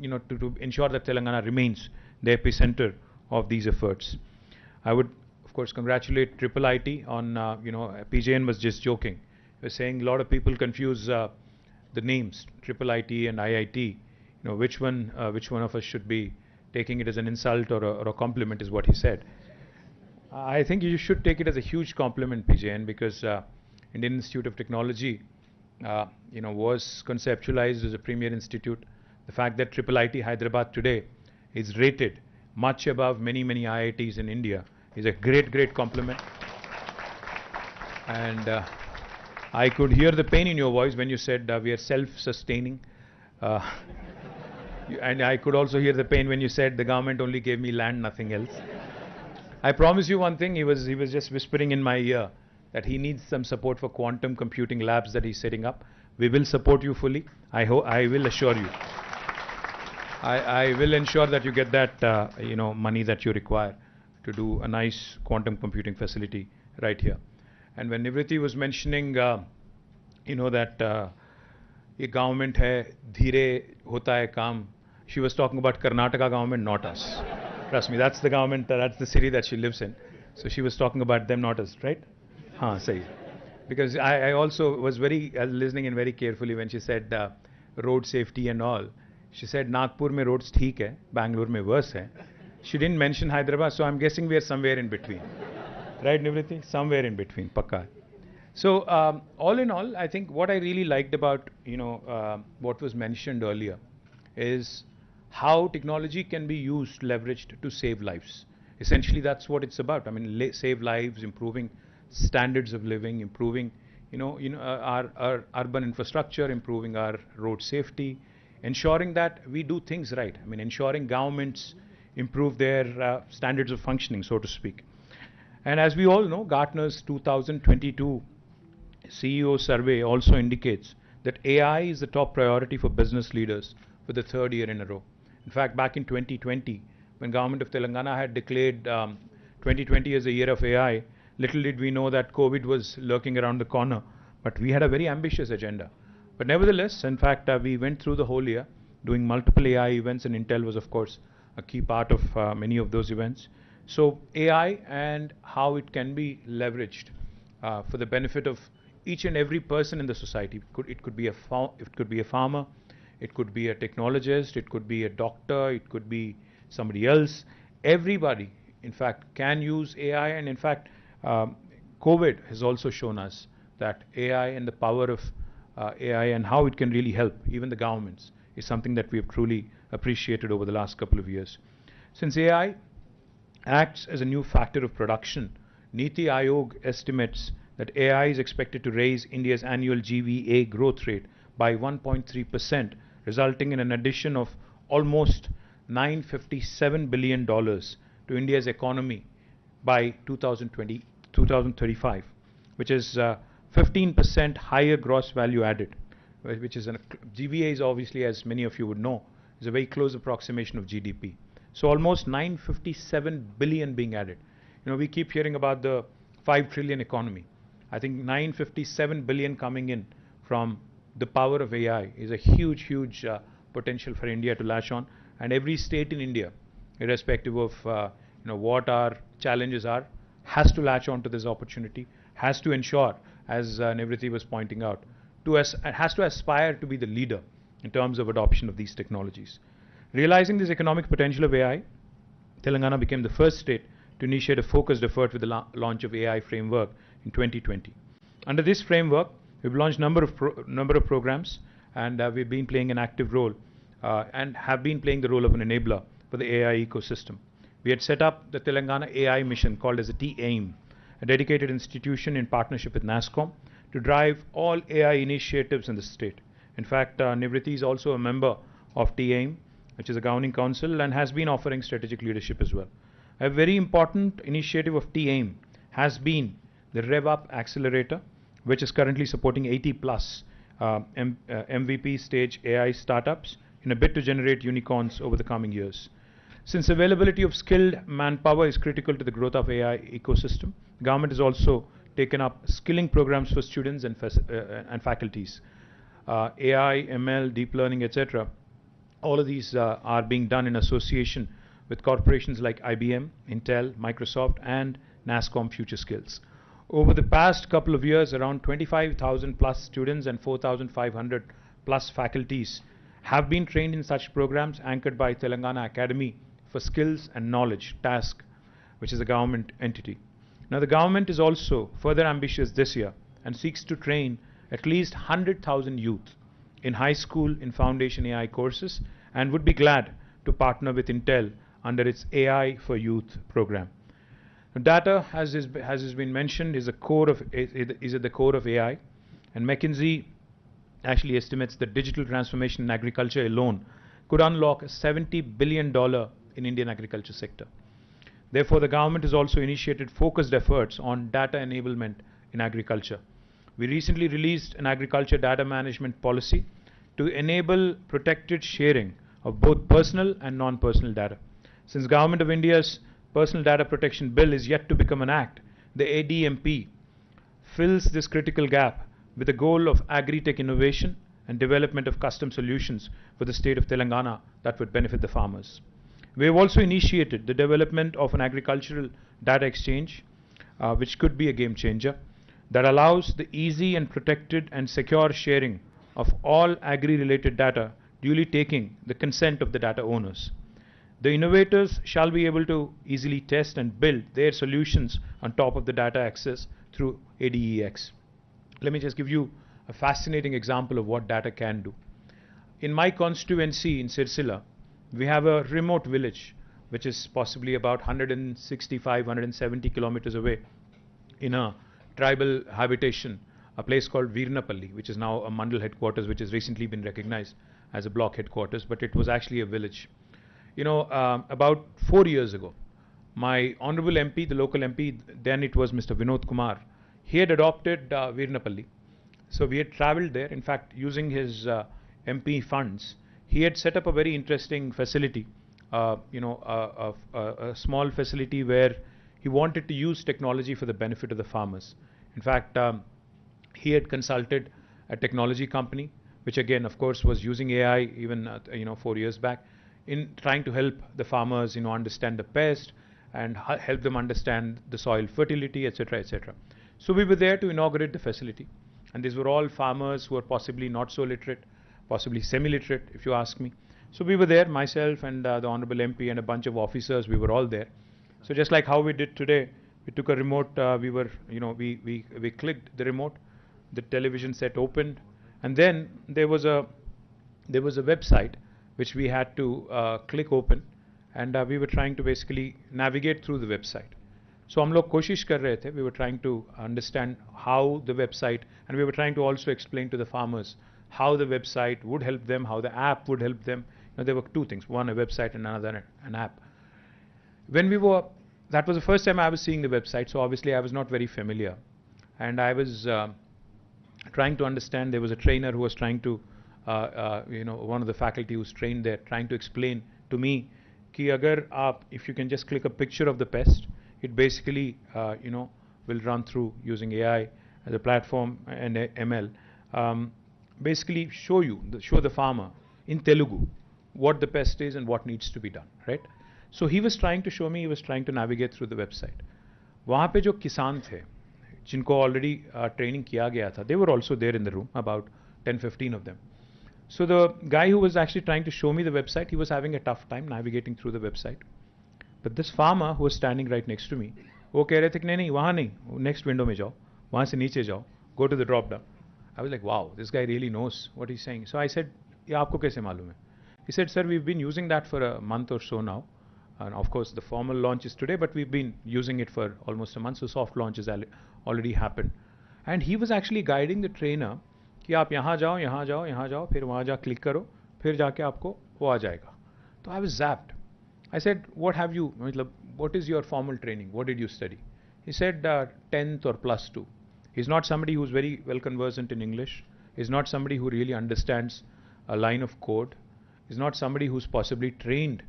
to ensure that Telangana remains the epicenter of these efforts. I would, of course, congratulate IIIT on, PJN was just joking. He was saying a lot of people confuse the names IIIT and IIT. Which one of us should be taking it as an insult or a compliment, is what he said. I think you should take it as a huge compliment, PJN, because Indian Institute of Technology, was conceptualized as a premier institute. The fact that IIIT Hyderabad today is rated much above many IITs in India is a great compliment. And I could hear the pain in your voice when you said we are self-sustaining. And I could also hear the pain when you said the government only gave me land, nothing else. I promise you one thing, he was just whispering in my ear that he needs some support for quantum computing labs that he's setting up. We will support you fully. I will assure you. I will ensure that you get that money that you require to do a nice quantum computing facility right here. And when Nivriti was mentioning, that ye government hai, dheere hota hai kaam, she was talking about Karnataka government, not us. Trust me, that's the government, that's the city that she lives in. So she was talking about them, not us, right? Sahi. Because I also was listening in very carefully when she said road safety and all. She said Nagpur mein roads theek hai, Bangalore mein worse hai. She didn't mention Hyderabad, so I'm guessing we are somewhere in between. Right, Nivriti? Somewhere in between, pakka. So all in all, I think what I really liked about what was mentioned earlier is how technology can be used, leveraged to save lives. Essentially, that's what it's about. I mean, save lives, improving standards of living, improving our urban infrastructure, improving our road safety, ensuring that we do things right. I mean, ensuring governments improve their standards of functioning, so to speak. And as we all know, Gartner's 2022 CEO survey also indicates that AI is the top priority for business leaders for the third year in a row. In fact, back in 2020, when government of Telangana had declared 2020 as a year of AI, little did we know that COVID was lurking around the corner. But we had a very ambitious agenda. But nevertheless, in fact, we went through the whole year doing multiple AI events, and Intel was, of course, a key part of many of those events. So AI and how it can be leveraged for the benefit of each and every person in the society. It could be a farmer, it could be a technologist, it could be a doctor, it could be somebody else. Everybody, in fact, can use AI, and in fact, COVID has also shown us that AI and the power of AI and how it can really help even the governments is something that we have truly appreciated over the last couple of years. Since AI acts as a new factor of production, Niti Aayog estimates that AI is expected to raise India's annual GVA growth rate by 1.3%, resulting in an addition of almost $957 billion to India's economy by 2035, which is 15% higher gross value added, which is GVA is obviously, as many of you would know, is a very close approximation of GDP. So almost 957 billion being added. We keep hearing about the 5 trillion economy. I think 957 billion coming in from the power of AI is a huge, huge potential for India to latch on. And every state in India, irrespective of what our challenges are, has to latch on to this opportunity, has to ensure, as Nivriti was pointing out, has to aspire to be the leader in terms of adoption of these technologies. Realizing this economic potential of AI, Telangana became the first state to initiate a focused effort with the launch of AI framework in 2020. Under this framework, we've launched number of programs, and we've been playing an active role and have been playing the role of an enabler for the AI ecosystem. We had set up the Telangana AI mission, called as a TAIM, a dedicated institution in partnership with NASSCOM to drive all AI initiatives in the state. In fact, Nivriti is also a member of TAIM, which is a governing council, and has been offering strategic leadership as well. A very important initiative of TAIM has been the RevUp Accelerator, which is currently supporting 80 plus MVP stage AI startups in a bid to generate unicorns over the coming years. Since availability of skilled manpower is critical to the growth of AI ecosystem, the government has also taken up skilling programs for students and faculties. AI, ML, deep learning, etc. All of these are being done in association with corporations like IBM, Intel, Microsoft, and NASSCOM Future Skills. Over the past couple of years, around 25,000 plus students and 4,500 plus faculties have been trained in such programs anchored by Telangana Academy for Skills and Knowledge, TASK, which is a government entity. Now, the government is also further ambitious this year and seeks to train at least 100,000 youth in high school in foundation AI courses, and would be glad to partner with Intel under its AI for Youth program. Data, as has been mentioned, is at the core of AI, and McKinsey actually estimates that digital transformation in agriculture alone could unlock $70 billion in Indian agriculture sector. Therefore, the government has also initiated focused efforts on data enablement in agriculture. We recently released an agriculture data management policy to enable protected sharing of both personal and non-personal data. Since Government of India's Personal Data Protection Bill is yet to become an act, the ADMP fills this critical gap with the goal of agri-tech innovation and development of custom solutions for the state of Telangana that would benefit the farmers. We have also initiated the development of an agricultural data exchange, which could be a game changer, that allows the easy and protected and secure sharing of all agri-related data, duly taking the consent of the data owners. The innovators shall be able to easily test and build their solutions on top of the data access through ADEX. let me just give you a fascinating example of what data can do. In my constituency in Sirsila, we have a remote village which is possibly about 165, 170 kilometers away in a tribal habitation, a place called Veernapalli, which is now a Mandal headquarters, which has recently been recognized as a block headquarters, but it was actually a village. About 4 years ago, my honorable MP, the local MP, then it was Mr. Vinod Kumar, he had adopted Veernapalli. So we had traveled there. In fact, using his MP funds, he had set up a very interesting facility, a small facility where he wanted to use technology for the benefit of the farmers. In fact, he had consulted a technology company, which again, of course, was using AI even 4 years back, in trying to help the farmers, understand the pest and help them understand the soil fertility, etc., etc. So we were there to inaugurate the facility, and these were all farmers who were possibly not so literate, possibly semi-literate, if you ask me. So we were there, myself and the honorable MP and a bunch of officers. We were all there. So just like how we did today, we took a remote. We clicked the remote, the television set opened, and then there was a website which we had to click open, and we were trying to basically navigate through the website. So हम लोग कोशिश कर रहे थे. We were trying to understand how the website, and we were trying to also explain to the farmers how the website would help them, how the app would help them. There were two things: one, a website, and another, an app. That was the first time I was seeing the website, so obviously I was not very familiar, and I was trying to understand. There was a trainer who was trying to, one of the faculty who was trained there, trying to explain to me, कि अगर आप, if you can just click a picture of the pest, it basically, will run through using AI as a platform and ML, basically show the farmer in Telugu what the pest is and what needs to be done, right? So he was trying to show me, he was trying to navigate through the website. वहाँ पे जो किसान थे, जिनको already training किया गया था, they were also there in the room, about 10-15 of them. So the guy who was actually trying to show me the website, he was having a tough time navigating through the website. But this farmer who was standing right next to me, वो कह रहे थे कि नहीं वहाँ नहीं, next window में जाओ, वहाँ से नीचे जाओ, go to the drop down. I was like, wow, this guy really knows what he's saying. So I said, ये आपको कैसे मालूम है? He said, sir, we've been using that for a month or so now. And of course, the formal launch is today, but we've been using it for almost a month, so soft launch has already happened. And he was actually guiding the trainer कि आप यहाँ जाओ, यहाँ जाओ, यहाँ जाओ, फिर वहाँ जा click करो, फिर जाके आपको वो आ जाएगा. So I was zapped. I said, what is your formal training? What did you study? He said 10th or +2. He's not somebody who's very well conversant in English. He's not somebody who really understands a line of code. He's not somebody who's possibly trained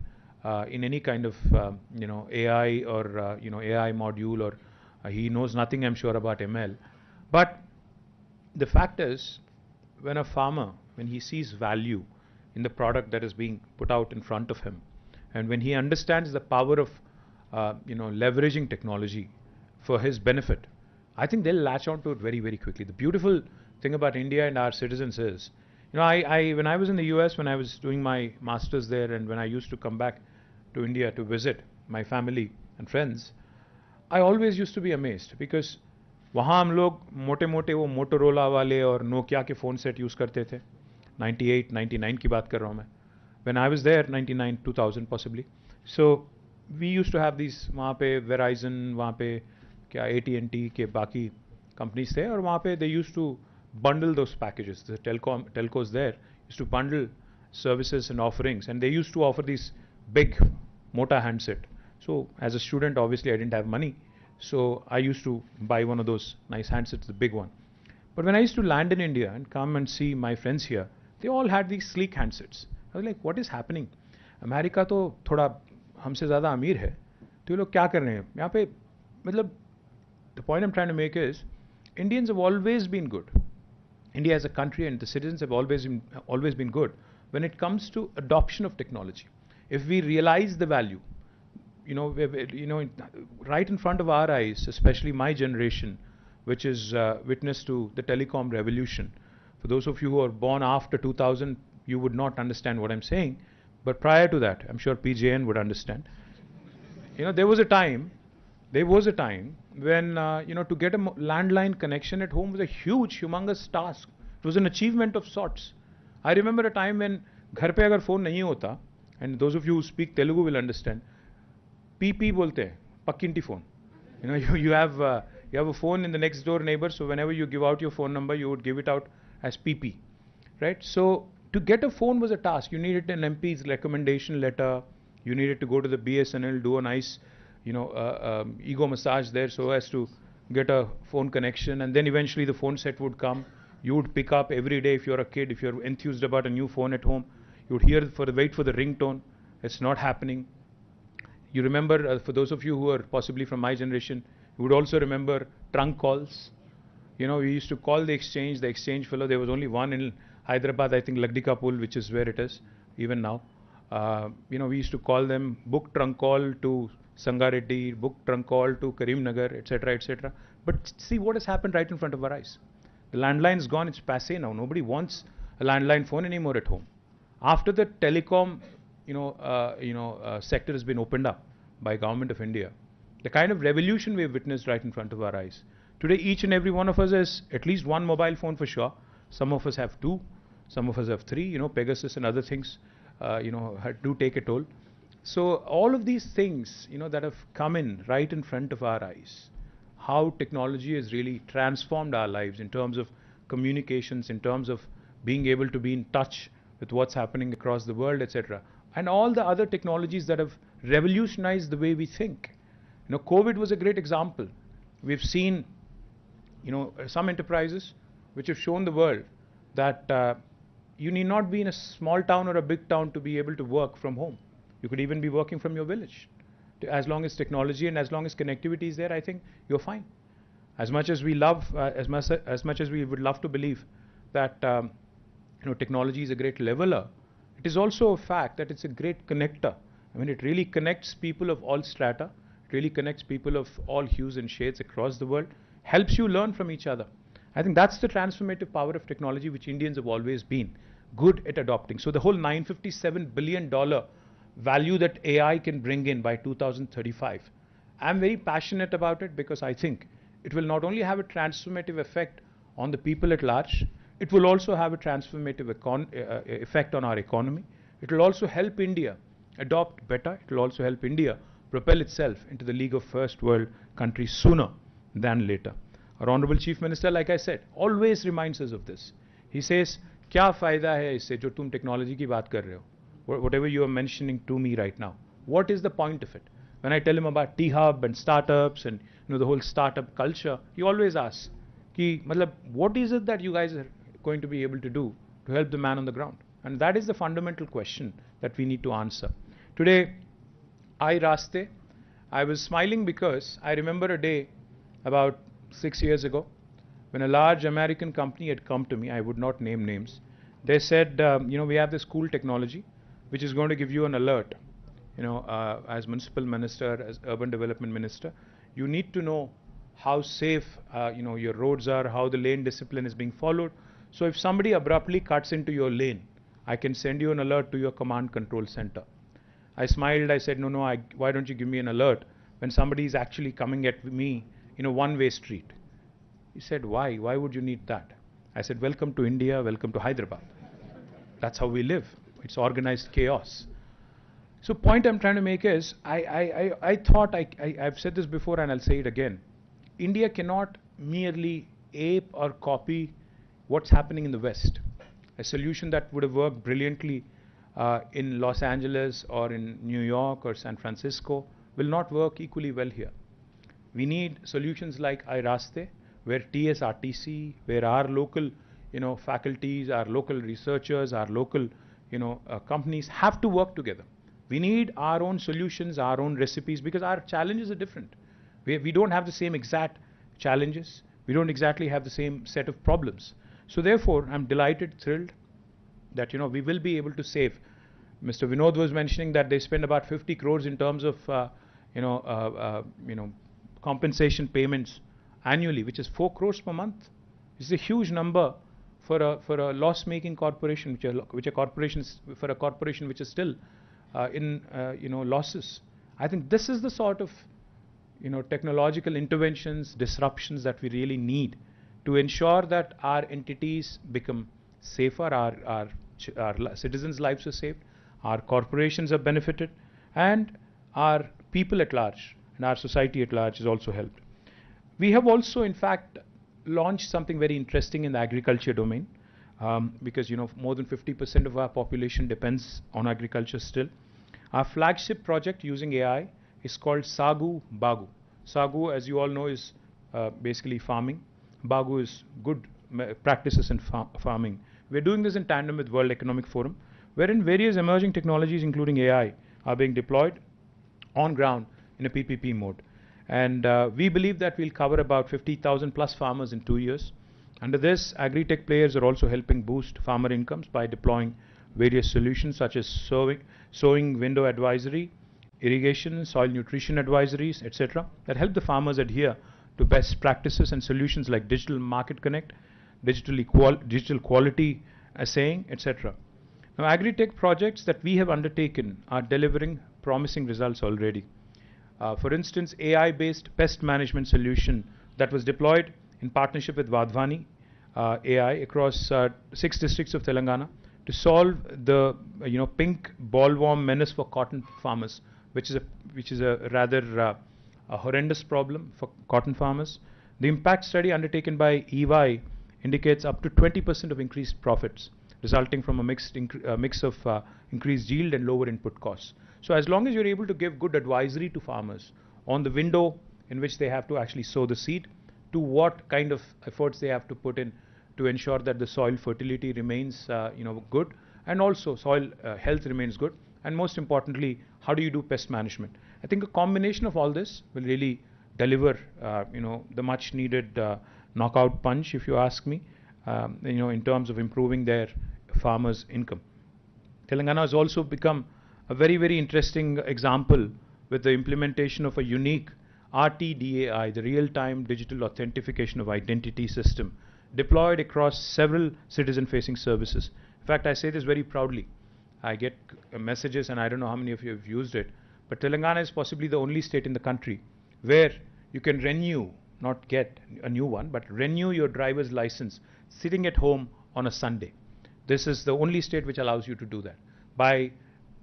in any kind of AI or AI module, or he knows nothing, I'm sure, about ML. But the fact is, when a farmer, when he sees value in the product that is being put out in front of him, and when he understands the power of leveraging technology for his benefit, I think they'll latch on to it very, very quickly. The beautiful thing about India and our citizens is, when I was in the US, when I was doing my masters there, and when I used to come back to India to visit my family and friends, I always used to be amazed, because वहाँ हम लोग मोटे-मोटे वो Motorola वाले और Nokia के phone set use करते थे. 98, 99 की बात कर रहा हूँ मैं. When I was there, 99, 2000 possibly. So we used to have these, वहाँ पे Verizon, वहाँ पे क्या AT&T के बाकी companies थे, और वहाँ पे they used to bundle those packages. The telcos there used to bundle services and offerings, and they used to offer these big mota handset. So as a student, obviously I didn't have money, so I used to buy one of those nice handsets, the big one. But when I used to land in India and come and see my friends here, they all had these sleek handsets. I was like, what is happening? America तो थोड़ा हमसे ज़्यादा अमीर है, तो ये लोग क्या कर रहे हैं यहाँ पे? मतलब the point I'm trying to make is, Indians have always been good. India as a country and the citizens have always been good when it comes to adoption of technology. If we realize the value, right in front of our eyes, especially my generation, which is witness to the telecom revolution. For those of you who are born after 2000, you would not understand what I'm saying, but prior to that, I'm sure PJN would understand. There was a time there was a time when, to get a landline connection at home was a huge, humongous task. It was an achievement of sorts. I remember a time when घर पे अगर phone नहीं होता, and those of you who speak Telugu will understand, PP बोलते हैं, पक्किंटी phone. You have a phone in the next door neighbor, so whenever you give out your phone number, you would give it out as PP, right? So to get a phone was a task. You needed an MP's recommendation letter. You needed to go to the BSNL, do a nice, ego massage there so as to get a phone connection, and then eventually the phone set would come. You would pick up every day if you're a kid, if you're enthused about a new phone at home. You would wait for the ringtone. It's not happening. You remember, for those of you who are possibly from my generation, you would also remember trunk calls. We used to call the exchange fellow. There was only one in Hyderabad, I think Lagdikapul, which is where it is, even now. We used to call them, book trunk call to Sangareddy, book trunk call to Karimnagar, etc., etc. But see what has happened right in front of our eyes. The landline is gone, it's passé now. Nobody wants a landline phone anymore at home. After the telecom, sector has been opened up by Government of India, the kind of revolution we have witnessed right in front of our eyes. Today, each and every one of us has at least one mobile phone for sure. Some of us have two, some of us have three. Pegasus and other things, do take a toll. So all of these things, that have come in right in front of our eyes, how technology has really transformed our lives in terms of communications, in terms of being able to be in touch with what's happening across the world, etc. And all the other technologies that have revolutionized the way we think. COVID was a great example. We've seen, some enterprises which have shown the world that you need not be in a small town or a big town to be able to work from home. You could even be working from your village. As long as technology and as long as connectivity is there, I think you're fine. As much as we love, as much as we would love to believe that technology is a great leveler, it is also a fact that it's a great connector. I mean, it really connects people of all strata. It really connects people of all hues and shades across the world. Helps you learn from each other. I think that's the transformative power of technology which Indians have always been good at adopting. So the whole $957 billion value that AI can bring in by 2035. I'm very passionate about it because I think it will not only have a transformative effect on the people at large, it will also have a transformative effect on our economy. It will also help India adopt better. It will also help India propel itself into the league of first world countries sooner than later. Our Honorable Chief Minister, like I said, always reminds us of this. He says, क्या फ़ायदा है इससे जो तुम technology की बात कर रहे हो? Whatever you are mentioning to me right now, what is the point of it? When I tell him about T-Hub and startups and the whole startup culture, he always asks, कि मतलब what is it that you guys are going to be able to do to help the man on the ground? And that is the fundamental question that we need to answer. Today, I was smiling because I remember a day about 6 years ago when a large American company had come to me. I would not name names. They said, we have this cool technology which is going to give you an alert. As municipal minister, as urban development minister, you need to know how safe your roads are, how the lane discipline is being followed. So if somebody abruptly cuts into your lane, I can send you an alert to your command control center. I smiled. I said, no, why don't you give me an alert when somebody is actually coming at me in a one-way street? He said, why? Why would you need that? I said, welcome to India, welcome to Hyderabad. That's how we live. It's organized chaos. So point I'm trying to make is, I thought, I've said this before and I'll say it again. India cannot merely ape or copy what's happening in the West. A solution that would have worked brilliantly in Los Angeles or in New York or San Francisco will not work equally well here. We need solutions like IIIT, where TSRTC, where our local faculties, our local researchers, our local companies have to work together. We need our own solutions, our own recipes, because our challenges are different. We don't have the same exact challenges. We don't exactly have the same set of problems. So therefore, I'm delighted, thrilled that we will be able to save. Mr. Vinod was mentioning that they spend about 50 crores in terms of compensation payments annually, which is 4 crores per month. It's a huge number for a loss-making corporation, which a corporation which is still in losses. I think this is the sort of technological interventions, disruptions that we really need to ensure that our entities become safer, our citizens' lives are saved, our corporations are benefited, and our people at large and our society at large is also helped. We have also, in fact, launched something very interesting in the agriculture domain, because more than 50% of our population depends on agriculture still. Our flagship project using AI is called Sagu Bagu. Sagu, as you all know, is basically farming. Bagu is good practices in farming. We're doing this in tandem with World Economic Forum, wherein various emerging technologies, including AI, are being deployed on ground in a PPP mode. And we believe that we'll cover about 50,000 plus farmers in 2 years. Under this, agri-tech players are also helping boost farmer incomes by deploying various solutions such as sowing window advisory, irrigation, soil nutrition advisories, etc. that help the farmers adhere to best practices and solutions like digital market connect, digital quality assaying, etc. Now, agri-tech projects that we have undertaken are delivering promising results already. For instance, AI-based pest management solution that was deployed in partnership with Vadhvani AI across 6 districts of Telangana to solve the pink bollworm menace for cotton farmers, which is a rather a horrendous problem for cotton farmers. The impact study undertaken by EY indicates up to 20% of increased profits, resulting from a mix of increased yield and lower input costs. So as long as you're able to give good advisory to farmers on the window in which they have to actually sow the seed, to what kind of efforts they have to put in to ensure that the soil fertility remains good, and also soil health remains good, and most importantly, how do you do pest management? I think a combination of all this will really deliver the much needed knockout punch, if you ask me, in terms of improving their farmers' income. Telangana has also become a very, very interesting example with the implementation of a unique RTDAI, the real-time digital authentication of identity system, deployed across several citizen-facing services. In fact, I say this very proudly. I get messages, and I don't know how many of you have used it, but Telangana is possibly the only state in the country where you can renew, not get a new one, but renew your driver's license sitting at home on a Sunday. This is the only state which allows you to do that by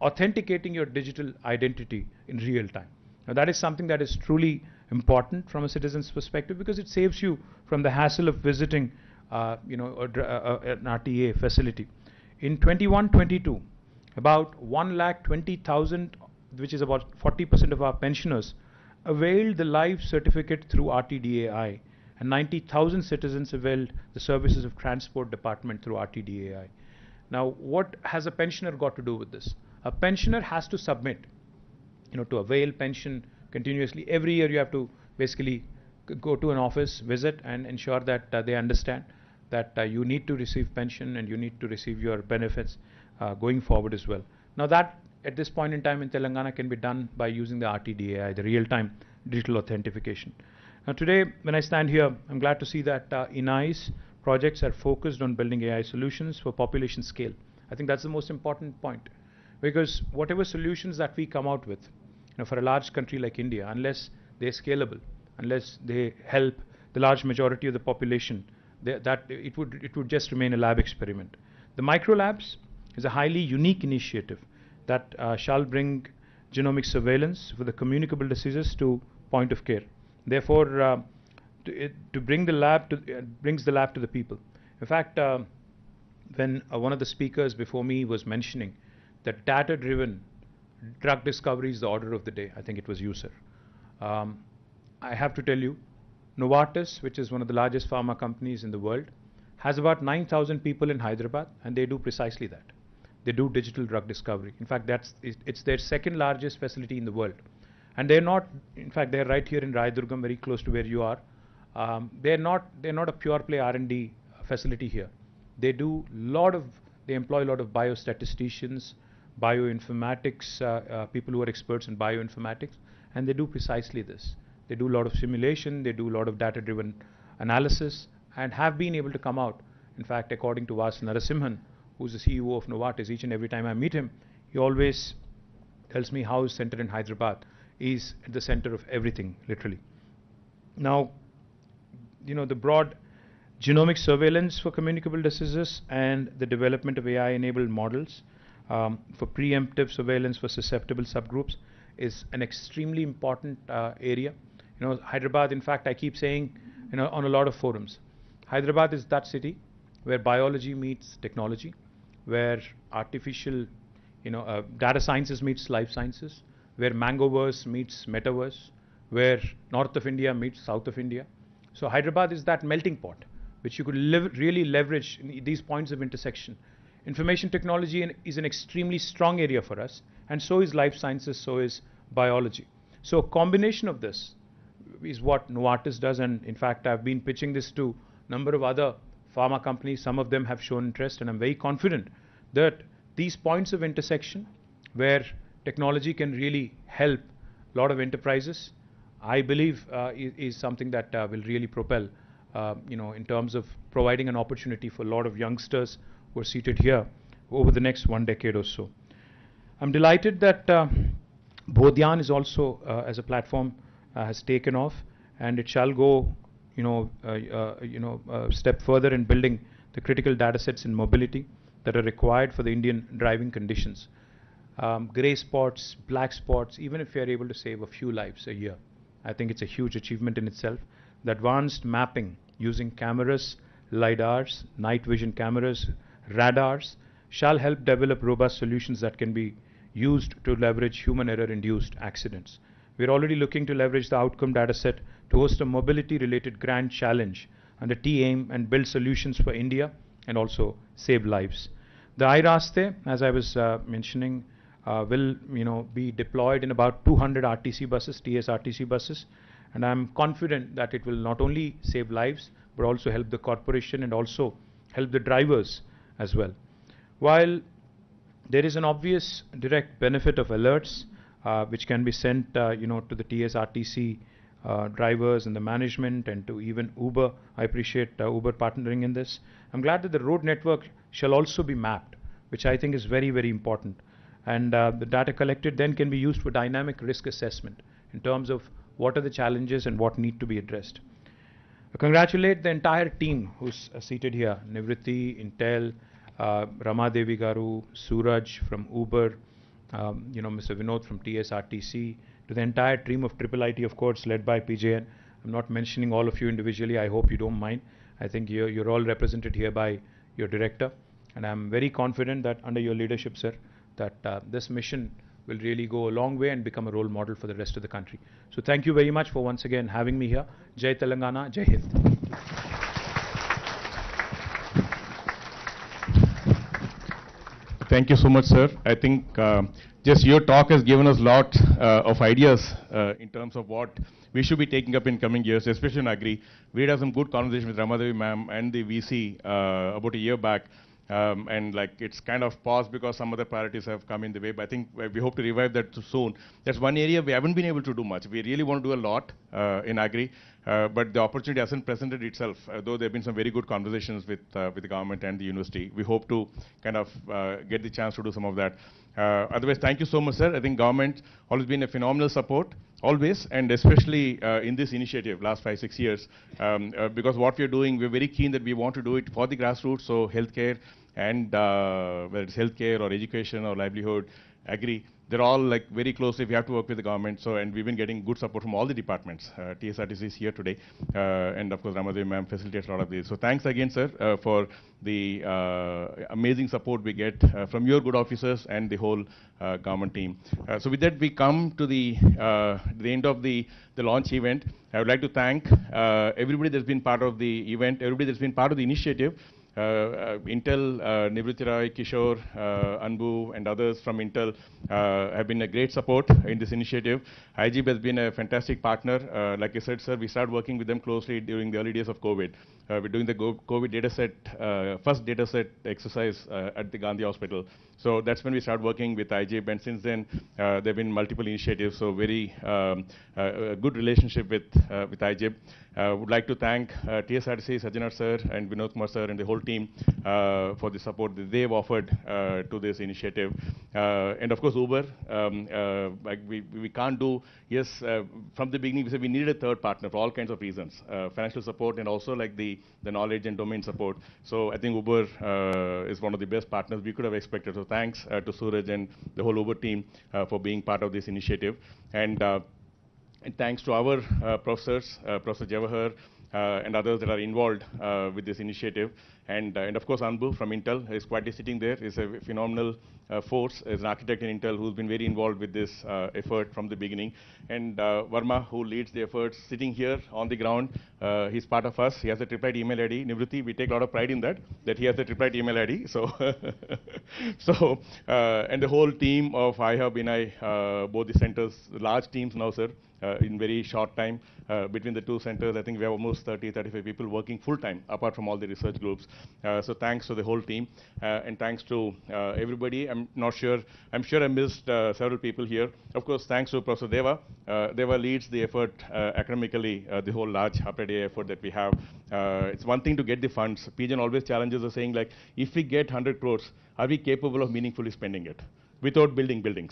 authenticating your digital identity in real time. Now, that is something that is truly important from a citizen's perspective, because it saves you from the hassle of visiting an RTA facility. In 21-22, about 1,20,000, which is about 40% of our pensioners, availed the life certificate through RTDAI, and 90,000 citizens availed the services of transport department through RTDAI. Now, what has a pensioner got to do with this? A pensioner has to submit, to avail pension continuously. Every year you have to basically go to an office, visit, and ensure that they understand that you need to receive pension and you need to receive your benefits going forward as well. Now, that at this point in time in Telangana can be done by using the RTDAI, the real-time digital authentication. Now, today when I stand here, I'm glad to see that IIIT's projects are focused on building AI solutions for population scale. I think that's the most important point, because whatever solutions that we come out with, for a large country like India, unless they're scalable, unless they help the large majority of the population, it would just remain a lab experiment. The micro labs is a highly unique initiative that shall bring genomic surveillance for the communicable diseases to point of care. Therefore, to bring the lab to brings the lab to the people. In fact, when one of the speakers before me was mentioning that data-driven drug discovery is the order of the day, I think it was you, sir. I have to tell you, Novartis, which is one of the largest pharma companies in the world, has about 9,000 people in Hyderabad, and they do precisely that. They do digital drug discovery. In fact, it's their second largest facility in the world. And they're not, in fact, they're right here in Raidurgam, very close to where you are. They're not a pure play R&D facility here. They employ a lot of biostatisticians, bioinformatics, people who are experts in bioinformatics, and they do precisely this. They do a lot of simulation, they do a lot of data-driven analysis, and have been able to come out. In fact, according to Vas Narasimhan, who's the CEO of Novartis, each and every time I meet him, he always tells me how his center in Hyderabad is at the center of everything, literally. Now, the broad genomic surveillance for communicable diseases and the development of AI-enabled models for preemptive surveillance for susceptible subgroups is an extremely important area. Hyderabad, in fact, I keep saying, on a lot of forums, Hyderabad is that city where biology meets technology, where artificial, data sciences meets life sciences, where Mangoverse meets Metaverse, where North of India meets South of India. So Hyderabad is that melting pot, which you could really leverage in these points of intersection. Information technology is an extremely strong area for us, and so is life sciences, so is biology. So a combination of this is what Novartis does, and in fact, I've been pitching this to a number of other pharma companies. Some of them have shown interest, and I'm very confident that these points of intersection where technology can really help a lot of enterprises, I believe is something that will really propel, in terms of providing an opportunity for a lot of youngsters who are seated here over the next 1 decade or so. I'm delighted that Bodhyan is also, as a platform, has taken off, and it shall go, a step further in building the critical data sets in mobility that are required for the Indian driving conditions. Gray spots, black spots, even if we are able to save a few lives a year, I think it's a huge achievement in itself. The advanced mapping using cameras, LiDARs, night vision cameras, radars shall help develop robust solutions that can be used to leverage human error-induced accidents. We're already looking to leverage the outcome data set to host a mobility-related grand challenge under T-AIM and build solutions for India and also save lives. The iRaste, as I was mentioning, will be deployed in about 200 RTC buses, TS RTC buses, and I'm confident that it will not only save lives but also help the corporation and also help the drivers as well. While there is an obvious direct benefit of alerts which can be sent to the TS RTC drivers and the management and to even Uber. I appreciate Uber partnering in this. I'm glad that the road network shall also be mapped, which I think is very, very important. And the data collected then can be used for dynamic risk assessment in terms of what are the challenges and what need to be addressed. I congratulate the entire team who's seated here, Nivritti, Intel, Ramadevi Garu, Suraj from Uber, Mr. Vinod from TSRTC, to the entire team of IIIT, of course, led by PJN. I'm not mentioning all of you individually. I hope you don't mind. I think you're all represented here by your director. And I'm very confident that under your leadership, sir, that this mission will really go a long way and become a role model for the rest of the country. So thank you very much for once again having me here. Jai Telangana, Jai Hind. Thank you so much, sir. I think just your talk has given us a lot of ideas in terms of what we should be taking up in coming years, especially in Agri. We had some good conversation with Ramadevi ma'am and the VC about a year back. And it's kind of paused because some other priorities have come in the way, but I think we hope to revive that soon. That's one area we haven't been able to do much. We really want to do a lot in Agri, but the opportunity hasn't presented itself, though there have been some very good conversations with the government and the university. We hope to kind of get the chance to do some of that. Otherwise, thank you so much, sir. I think government always been a phenomenal support, always, and especially in this initiative, last 5-6 years, because what we're doing, we're very keen that we want to do it for the grassroots, so healthcare, and whether it's healthcare or education or livelihood, Agri, they're all very closely. We have to work with the government. So, and we've been getting good support from all the departments. TSRTC is here today, and of course Ramadevi ma'am facilitates a lot of this. So thanks again, sir, for the amazing support we get from your good officers and the whole government team. So with that, we come to the end of the launch event. I would like to thank everybody that's been part of the event, everybody that's been part of the initiative. Intel, Nivritti Roy, Kishore, Anbu, and others from Intel have been a great support in this initiative. IGB has been a fantastic partner. Like I said, sir, we started working with them closely during the early days of COVID. We're doing the COVID dataset, first dataset exercise at the Gandhi Hospital. So that's when we started working with IGB, and since then there have been multiple initiatives. So very good relationship with IGB. Would like to thank TSRTC, Sajjanar sir, and Vinod Kumar sir, and the whole team for the support that they've offered to this initiative. And of course, Uber, like we can't do, yes, from the beginning we said we needed a third partner for all kinds of reasons, financial support and also like the knowledge and domain support. So I think Uber is one of the best partners we could have expected. So thanks to Suraj and the whole Uber team for being part of this initiative. And thanks to our professors, Professor Jawahar, and others that are involved with this initiative. And of course, Anbu from Intel is quietly sitting there. He's a phenomenal force as an architect in Intel who's been very involved with this effort from the beginning. And Verma, who leads the efforts, sitting here on the ground. He's part of us. He has a triplet email ID. Nivruti, we take a lot of pride in that he has a triplet email ID. So, and the whole team of iHub, INI, both the centers, large teams now, sir. In very short time, between the two centers, I think we have almost 30, 35 people working full-time, apart from all the research groups. So thanks to the whole team, and thanks to everybody. I'm sure I missed several people here. Of course, thanks to Professor Deva. Deva leads the effort academically, the whole large Applied AI effort that we have. It's one thing to get the funds. PGN always challenges us saying, like, if we get 100 crores, are we capable of meaningfully spending it without building buildings?